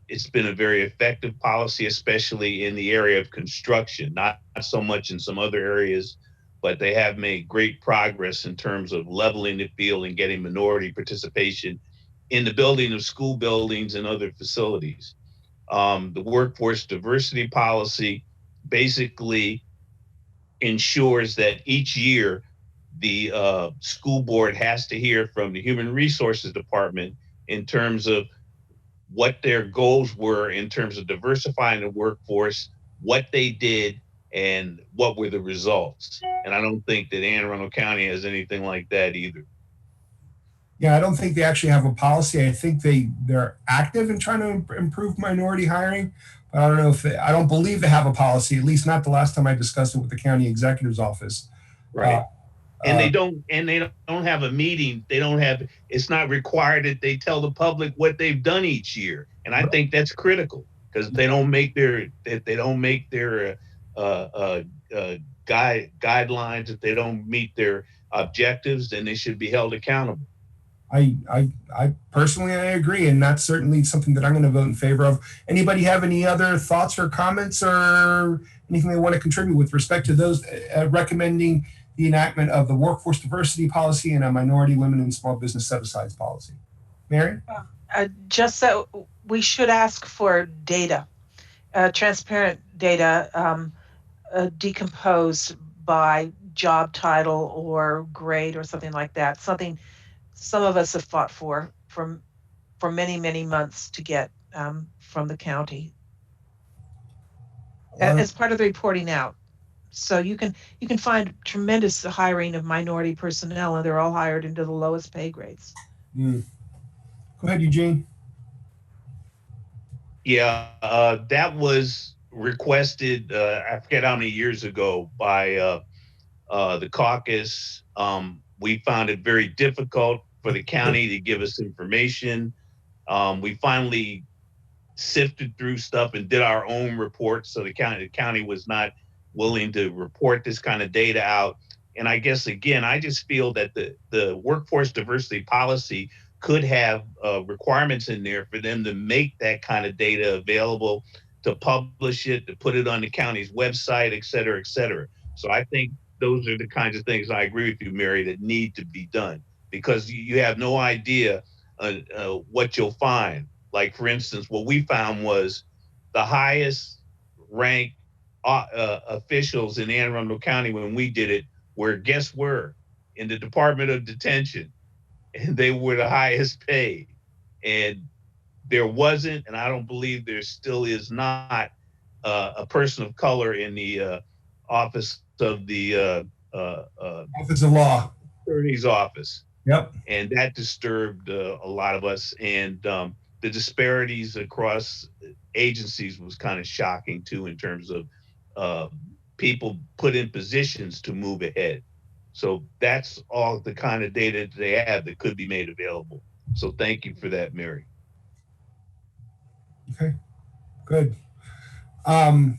It's been a very effective policy, especially in the area of construction, not so much in some other areas, but they have made great progress in terms of leveling the field and getting minority participation in the building of school buildings and other facilities. The workforce diversity policy basically ensures that each year the school board has to hear from the Human Resources Department in terms of what their goals were in terms of diversifying the workforce, what they did, and what were the results. And I don't think that Anne Arundel County has anything like that either. Yeah, I don't think they actually have a policy. I think they're active in trying to improve minority hiring. But I don't know I don't believe they have a policy, at least not the last time I discussed it with the county executive's office. Right. And they don't have a meeting. It's not required that they tell the public what they've done each year. And I think that's critical, because if they don't make their guidelines, if they don't meet their objectives, then they should be held accountable. I personally, I agree. And that's certainly something that I'm going to vote in favor of. Anybody have any other thoughts or comments or anything they want to contribute with respect to those recommending the enactment of the workforce diversity policy and a minority, women, and small business set-asides policy? Mary? Just so we should ask for data, transparent data, decomposed by job title or grade or something like that. Something some of us have fought for many, many months to get from the county as part of the reporting out. So you can find tremendous hiring of minority personnel, and they're all hired into the lowest pay grades. Mm. Go ahead, Eugene. Yeah, that was requested, I forget how many years ago, by the caucus. We found it very difficult for the county to give us information. We finally sifted through stuff and did our own reports. So the county was not willing to report this kind of data out. And I guess, again, I just feel that the workforce diversity policy could have requirements in there for them to make that kind of data available, to publish it, to put it on the county's website, et cetera, et cetera. So I think those are the kinds of things, I agree with you, Mary, that need to be done, because you have no idea what you'll find. Like, for instance, what we found was the highest ranked officials in Anne Arundel County when we did it were, guess where? In the Department of Detention. And they were the highest paid. And there wasn't, and I don't believe there still is not, a person of color in the office of the Office of Law. Attorney's office. Yep. And that disturbed a lot of us. And the disparities across agencies was kind of shocking too, in terms of people put in positions to move ahead. So that's all the kind of data that they have that could be made available. So thank you for that, Mary. Okay, good. All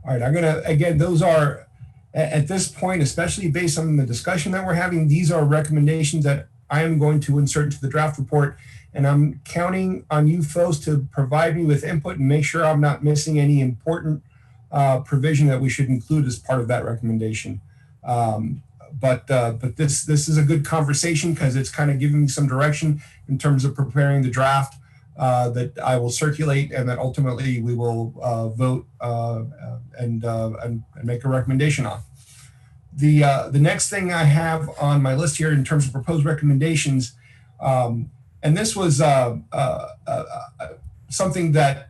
right, I'm gonna, again, those are, at this point, especially based on the discussion that we're having, these are recommendations that I am going to insert into the draft report, and I'm counting on you folks to provide me with input and make sure I'm not missing any important provision that we should include as part of that recommendation. But this is a good conversation, because it's kind of giving me some direction in terms of preparing the draft that I will circulate, and that ultimately we will vote and make a recommendation on. The next thing I have on my list here in terms of proposed recommendations, and this was something that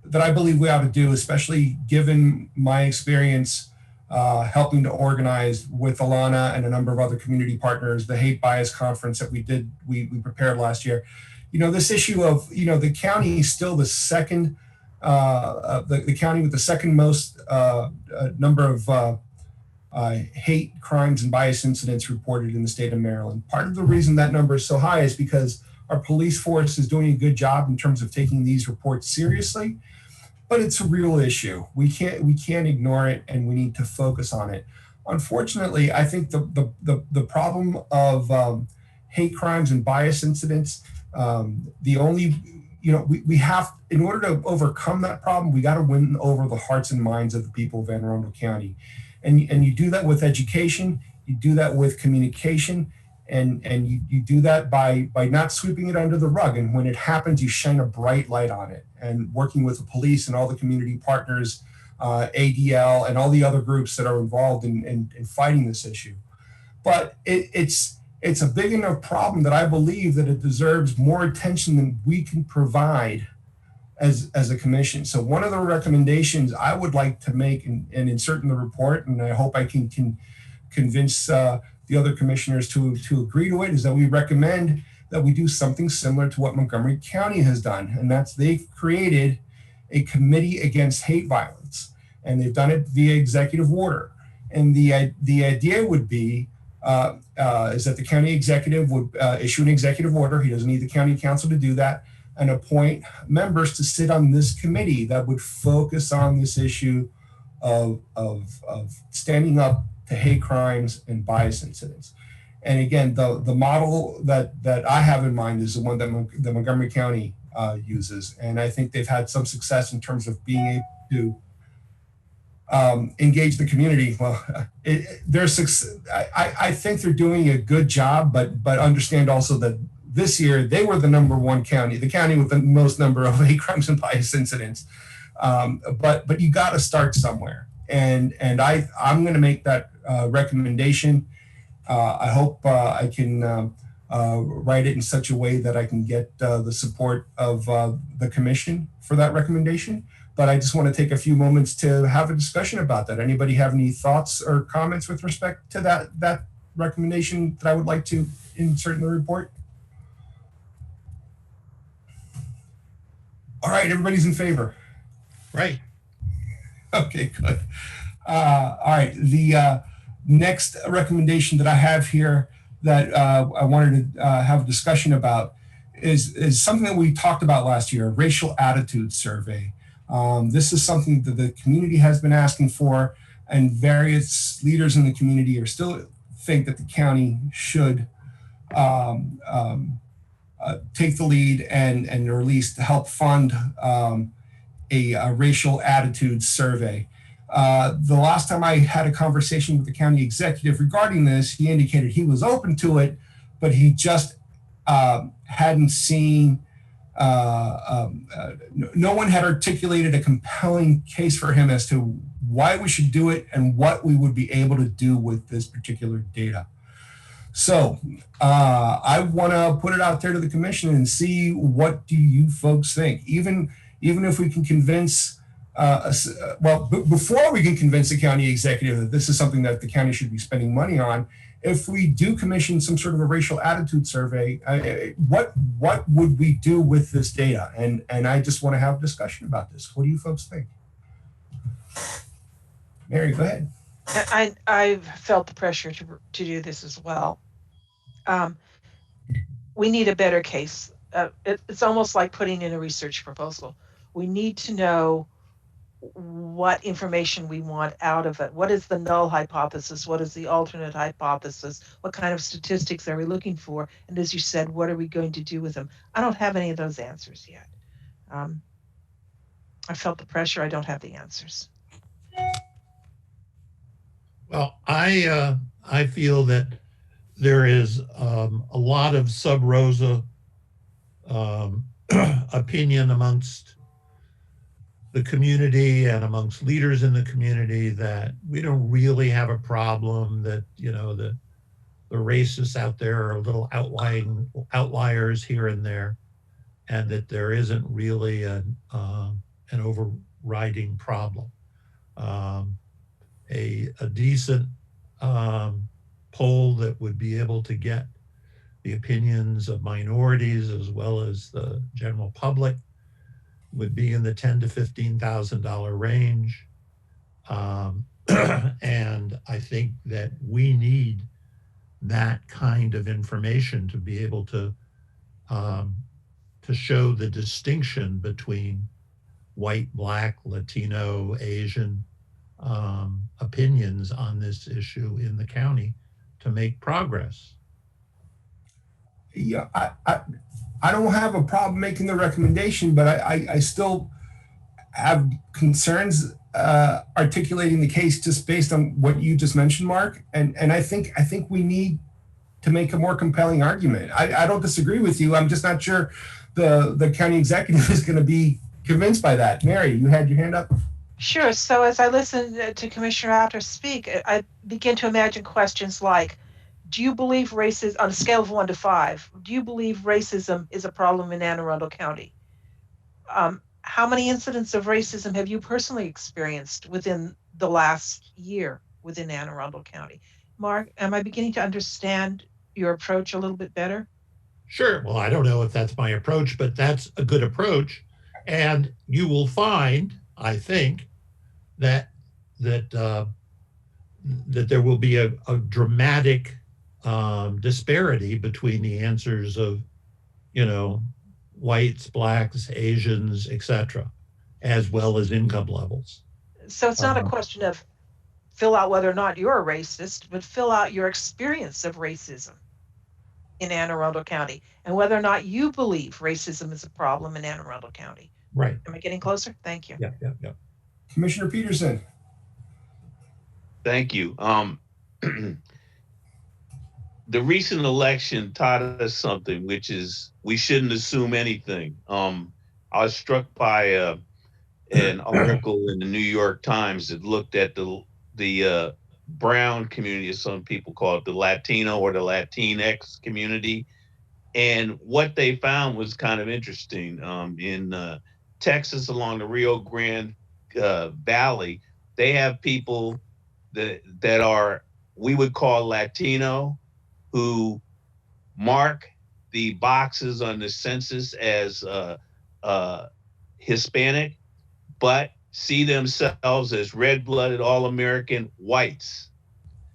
that I believe we ought to do, especially given my experience helping to organize with Alana and a number of other community partners, the Hate Bias Conference that we prepared last year. You know, this issue of, you know, the county is still the second, the county with the second most number of hate crimes and bias incidents reported in the state of Maryland. Part of the reason that number is so high is because our police force is doing a good job in terms of taking these reports seriously. But it's a real issue. We can't ignore it, and we need to focus on it. Unfortunately, I think the problem of hate crimes and bias incidents, the only, you know, we have, in order to overcome that problem, we got to win over the hearts and minds of the people of Anne Arundel County, and you do that with education, you do that with communication, and you do that by not sweeping it under the rug. And when it happens, you shine a bright light on it, and working with the police and all the community partners, ADL, and all the other groups that are involved in fighting this issue. But it's a big enough problem that I believe that it deserves more attention than we can provide as a commission. So one of the recommendations I would like to make and insert in the report, and I hope I can convince the other commissioners to agree to it, is that we recommend that we do something similar to what Montgomery County has done. And that's, they've created a committee against hate violence, and they've done it via executive order. And the idea would be is that the county executive would issue an executive order. He doesn't need the county council to do that, and appoint members to sit on this committee that would focus on this issue of standing up to hate crimes and bias incidents. And again, the model that I have in mind is the one that the Montgomery County uses. And I think they've had some success in terms of being able to engage the community. Well, I think they're doing a good job, but understand also that this year they were the #1 county, the county with the most number of hate crimes and bias incidents. But you got to start somewhere. And I'm going to make that recommendation. I hope I can write it in such a way that I can get the support of the commission for that recommendation. but I just want to take a few moments to have a discussion about that. Anybody have any thoughts or comments with respect to that recommendation that I would like to insert in the report? All right, everybody's in favor. Right. Okay, good. All right, the next recommendation that I have here that I wanted to have a discussion about is something that we talked about last year, a racial attitude survey. This is something that the community has been asking for, and various leaders in the community are still think that the county should take the lead and or at least help fund a racial attitude survey. The last time I had a conversation with the county executive regarding this, he indicated he was open to it, but he just hadn't seen, no one had articulated a compelling case for him as to why we should do it and what we would be able to do with this particular data. So I want to put it out there to the commission and see, what do you folks think? Even if we can convince, before we can convince the county executive that this is something that the county should be spending money on, if we do commission some sort of a racial attitude survey, what would we do with this data? And I just want to have a discussion about this. What do you folks think? Mary, go ahead. I've felt the pressure to do this as well. We need a better case. It's almost like putting in a research proposal. We need to know what information we want out of it. What is the null hypothesis? What is the alternate hypothesis? What kind of statistics are we looking for? And as you said, what are we going to do with them? I don't have any of those answers yet. I felt the pressure. I don't have the answers. Well, I feel that there is a lot of sub rosa opinion amongst the community and amongst leaders in the community that we don't really have a problem, that, you know, the racists out there are little outliers here and there, and that there isn't really an overriding problem. A decent poll that would be able to get the opinions of minorities as well as the general public would be in the $10,000 to $15,000 range. And I think that we need that kind of information to be able to show the distinction between white, Black, Latino, Asian opinions on this issue in the county to make progress. Yeah, I don't have a problem making the recommendation, but I still have concerns articulating the case just based on what you just mentioned, Mark. And I think we need to make a more compelling argument. I don't disagree with you. I'm just not sure the county executive is going to be convinced by that. Mary, you had your hand up. Sure. So as I listen to Commissioner After speak, I begin to imagine questions like, do you believe racism, on a scale of 1 to 5, do you believe racism is a problem in Anne Arundel County? How many incidents of racism have you personally experienced within the last year within Anne Arundel County? Mark, am I beginning to understand your approach a little bit better? Sure. Well, I don't know if that's my approach, but that's a good approach. And you will find, I think, that there will be a dramatic disparity between the answers of, you know, whites, Blacks, Asians, etc., as well as income levels. So it's not a question of fill out whether or not you're a racist, but fill out your experience of racism in Anne Arundel County and whether or not you believe racism is a problem in Anne Arundel County. Right. Am I getting closer? Thank you. Yeah. Commissioner Peterson. Thank you. The recent election taught us something, which is we shouldn't assume anything. I was struck by an article in the New York Times that looked at the brown community, as some people call it, the Latino or the Latinx community. And what they found was kind of interesting. In Texas along the Rio Grande Valley, they have people that are, we would call Latino, who mark the boxes on the census as Hispanic, but see themselves as red-blooded, all-American whites.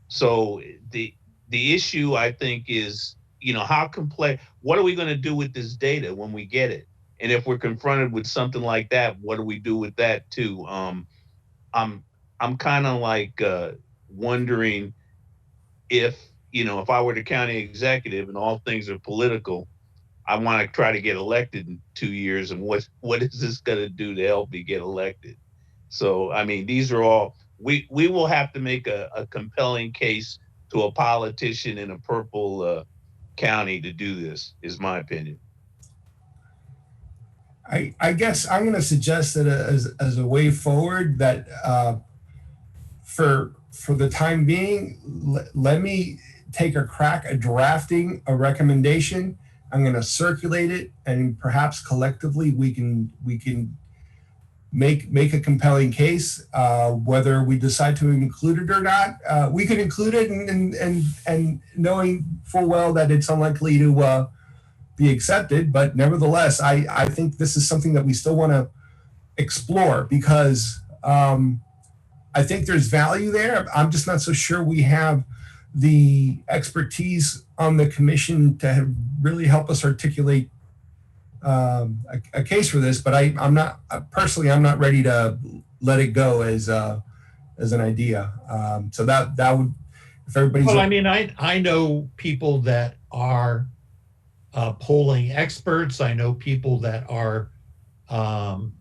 So the issue, I think, is, how complex, what are we going to do with this data when we get it? And if we're confronted with something like that, what do we do with that too? I'm kind of like wondering if I were the county executive and all things are political, I want to try to get elected in 2 years, and what is this going to do to help me get elected? So, I mean, these are all, we will have to make a compelling case to a politician in a purple county to do this, is my opinion. I guess I'm going to suggest that as a way forward that for the time being, let me take a crack at drafting a recommendation. I'm going to circulate it, and perhaps collectively we can make a compelling case. Whether we decide to include it or not, we could include it, and knowing full well that it's unlikely to be accepted, but nevertheless, I think this is something that we still want to explore, because I think there's value there. I'm just not so sure we have the expertise on the commission to really help us articulate a case for this. But I'm not personally, I'm not ready to let it go as an idea. So that would, if everybody's. Well, I mean, I know people that are polling experts. I know people that are, in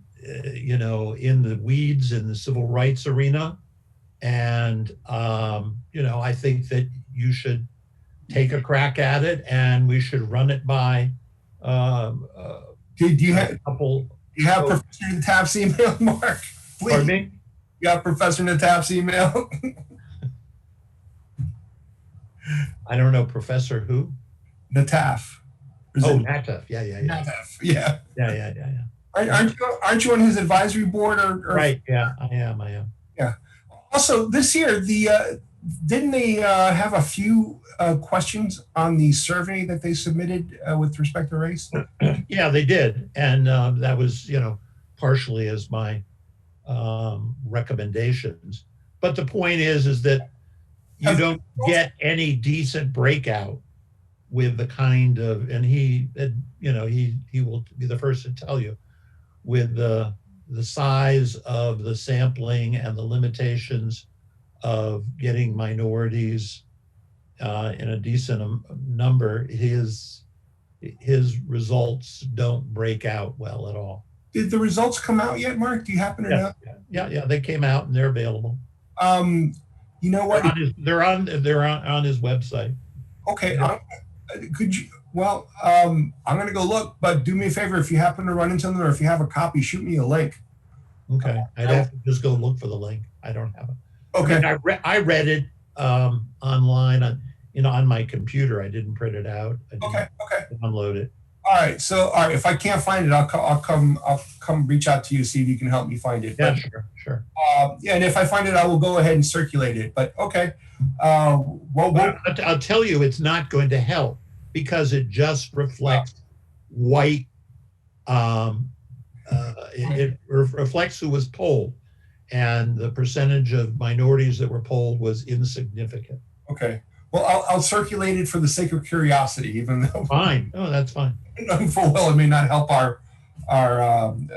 the weeds in the civil rights arena. And, I think that you should take a crack at it, and we should run it by Do you have Professor Nataf's email, Mark? Please. Pardon me? You got Professor Nataf's email? I don't know, Professor who? Nataf. Oh, Nataf. Yeah. Nataf. Yeah. Yeah. Aren't you on his advisory board or? Right. Yeah, I am. Yeah. Also, this year, didn't they have a few questions on the survey that they submitted with respect to race? Yeah, they did, and that was, partially as my recommendations. But the point is that you don't get any decent breakout with the kind of, and he will be the first to tell you, with the size of the sampling and the limitations of getting minorities in a decent number, his results don't break out well at all. Did the results come out yet, Mark? Do you happen to know? Yeah, they came out and they're available. You know what? They're on his website. Okay. Could you? Well, I'm going to go look, but do me a favor, if you happen to run into them, or if you have a copy, shoot me a link. Okay. I'd have to just go look for the link. I don't have it. Okay. I mean, I read it online on my computer. I didn't print it out. I didn't download it. All right. So, if I can't find it, I'll come reach out to you, see if you can help me find it. Yeah, but, sure. Yeah, and if I find it, I will go ahead and circulate it. But okay. I'll tell you, it's not going to help, because it just reflects white. It reflects who was polled, and the percentage of minorities that were polled was insignificant. Okay. Well, I'll circulate it for the sake of curiosity, even though. Fine. Oh, that's fine. Full well, it may not help our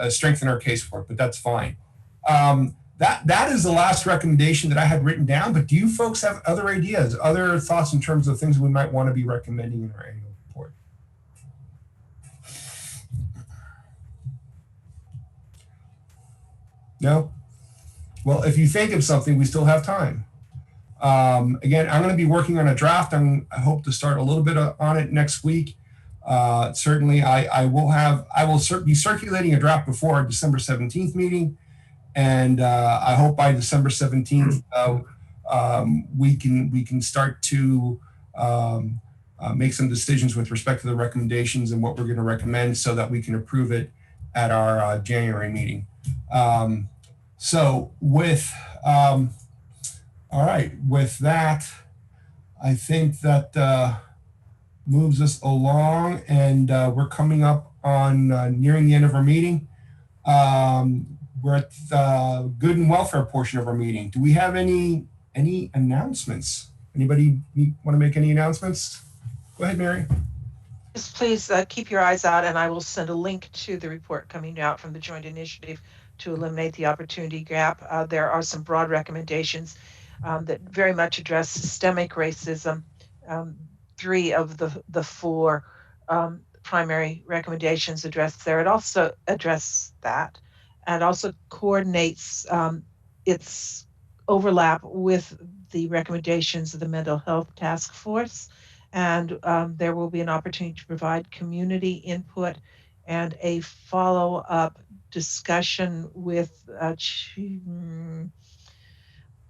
strengthen our case for it, but that's fine. That is the last recommendation that I had written down. But do you folks have other ideas, other thoughts in terms of things we might want to be recommending in our annual report? No? Well, if you think of something, we still have time. Again, I'm going to be working on a draft. I hope to start a little bit on it next week. Certainly, I will be circulating a draft before our December 17th meeting. And I hope by December 17th, we can start to make some decisions with respect to the recommendations and what we're going to recommend, so that we can approve it at our January meeting. So with, all right, with that, I think that moves us along, and we're coming up on nearing the end of our meeting. We're at the good and welfare portion of our meeting. Do we have any announcements? Anybody want to make any announcements? Go ahead, Mary. Just please keep your eyes out, and I will send a link to the report coming out from the Joint Initiative to Eliminate the Opportunity Gap. There are some broad recommendations that very much address systemic racism. 3 of the 4 primary recommendations address there. It also addresses that and also coordinates its overlap with the recommendations of the Mental Health Task Force. And there will be an opportunity to provide community input and a follow-up discussion with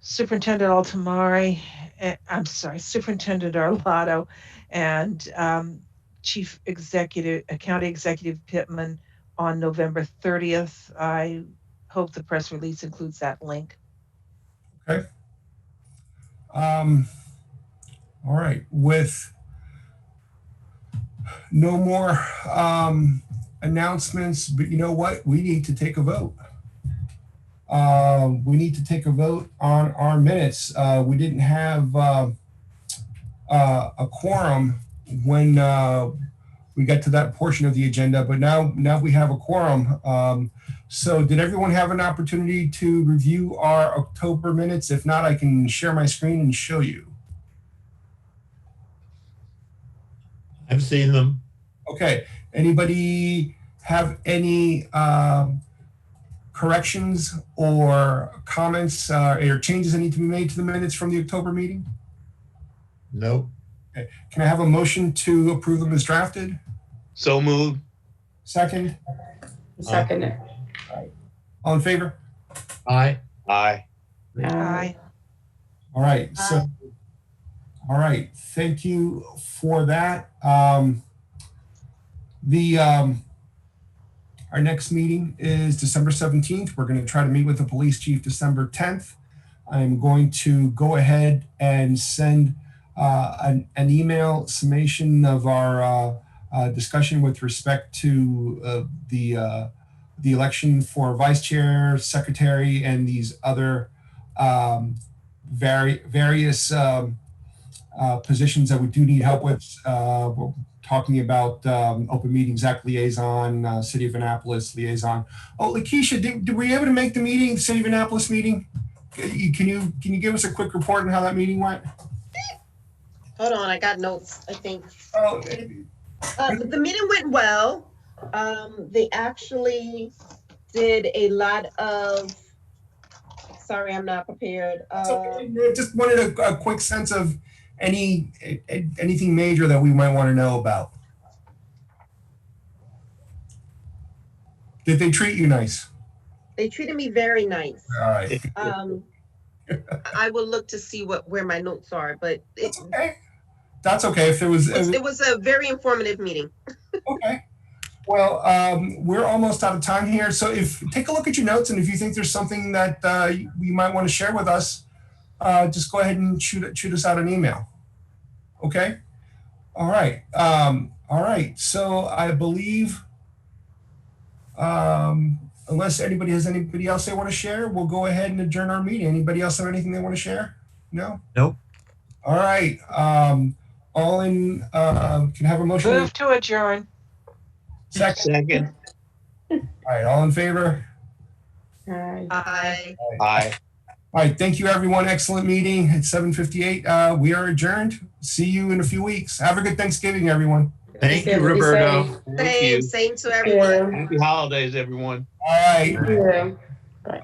Superintendent Altamari, Superintendent Arlotto, and Chief Executive, County Executive Pittman on November 30th. I hope the press release includes that link. Okay. All right. With no more announcements, but you know what? We need to take a vote. We need to take a vote on our minutes. We didn't have a quorum when we got to that portion of the agenda, but now we have a quorum. So did everyone have an opportunity to review our October minutes? If not, I can share my screen and show you. I've seen them. Okay. Anybody have any corrections or comments or changes that need to be made to the minutes from the October meeting? Nope. Okay. Can I have a motion to approve them as drafted? So moved. Second? Second. All in favor? Aye. Aye. Aye. All right. So, all right. Thank you for that. Our next meeting is December 17th. We're going to try to meet with the police chief December 10th. I'm going to go ahead and send an email summation of our discussion with respect to the election for vice chair, secretary, and these other various positions that we do need help with. We're talking about Open Meetings Act liaison, City of Annapolis liaison. Oh, Lakeisha, were you able to make the meeting, City of Annapolis meeting? Can you give us a quick report on how that meeting went? Hold on, I got notes, I think. Oh, The meeting went well. They actually did a lot of, sorry, I'm not prepared. okay. Just wanted a quick sense of anything major that we might want to know about. Did they treat you nice? They treated me very nice. All right. I will look to see where my notes are, but That's okay. That's okay. If there was, it was a very informative meeting. okay. Well, we're almost out of time here. So take a look at your notes, and if you think there's something that you might want to share with us, just go ahead and shoot us out an email. Okay. All right. All right. So I believe, unless anybody has anybody else they want to share, we'll go ahead and adjourn our meeting. Anybody else have anything they want to share? No? Nope. All right. All in, can I have a motion? Move to adjourn. Second. All right. All in favor? Aye. Aye. Aye. All right. Thank you, everyone. Excellent meeting at 7:58. We are adjourned. See you in a few weeks. Have a good Thanksgiving, everyone. Thank you, Be Roberto. safe. Thank you. Same to everyone. Yeah. Happy holidays, everyone. All right. Yeah. Bye.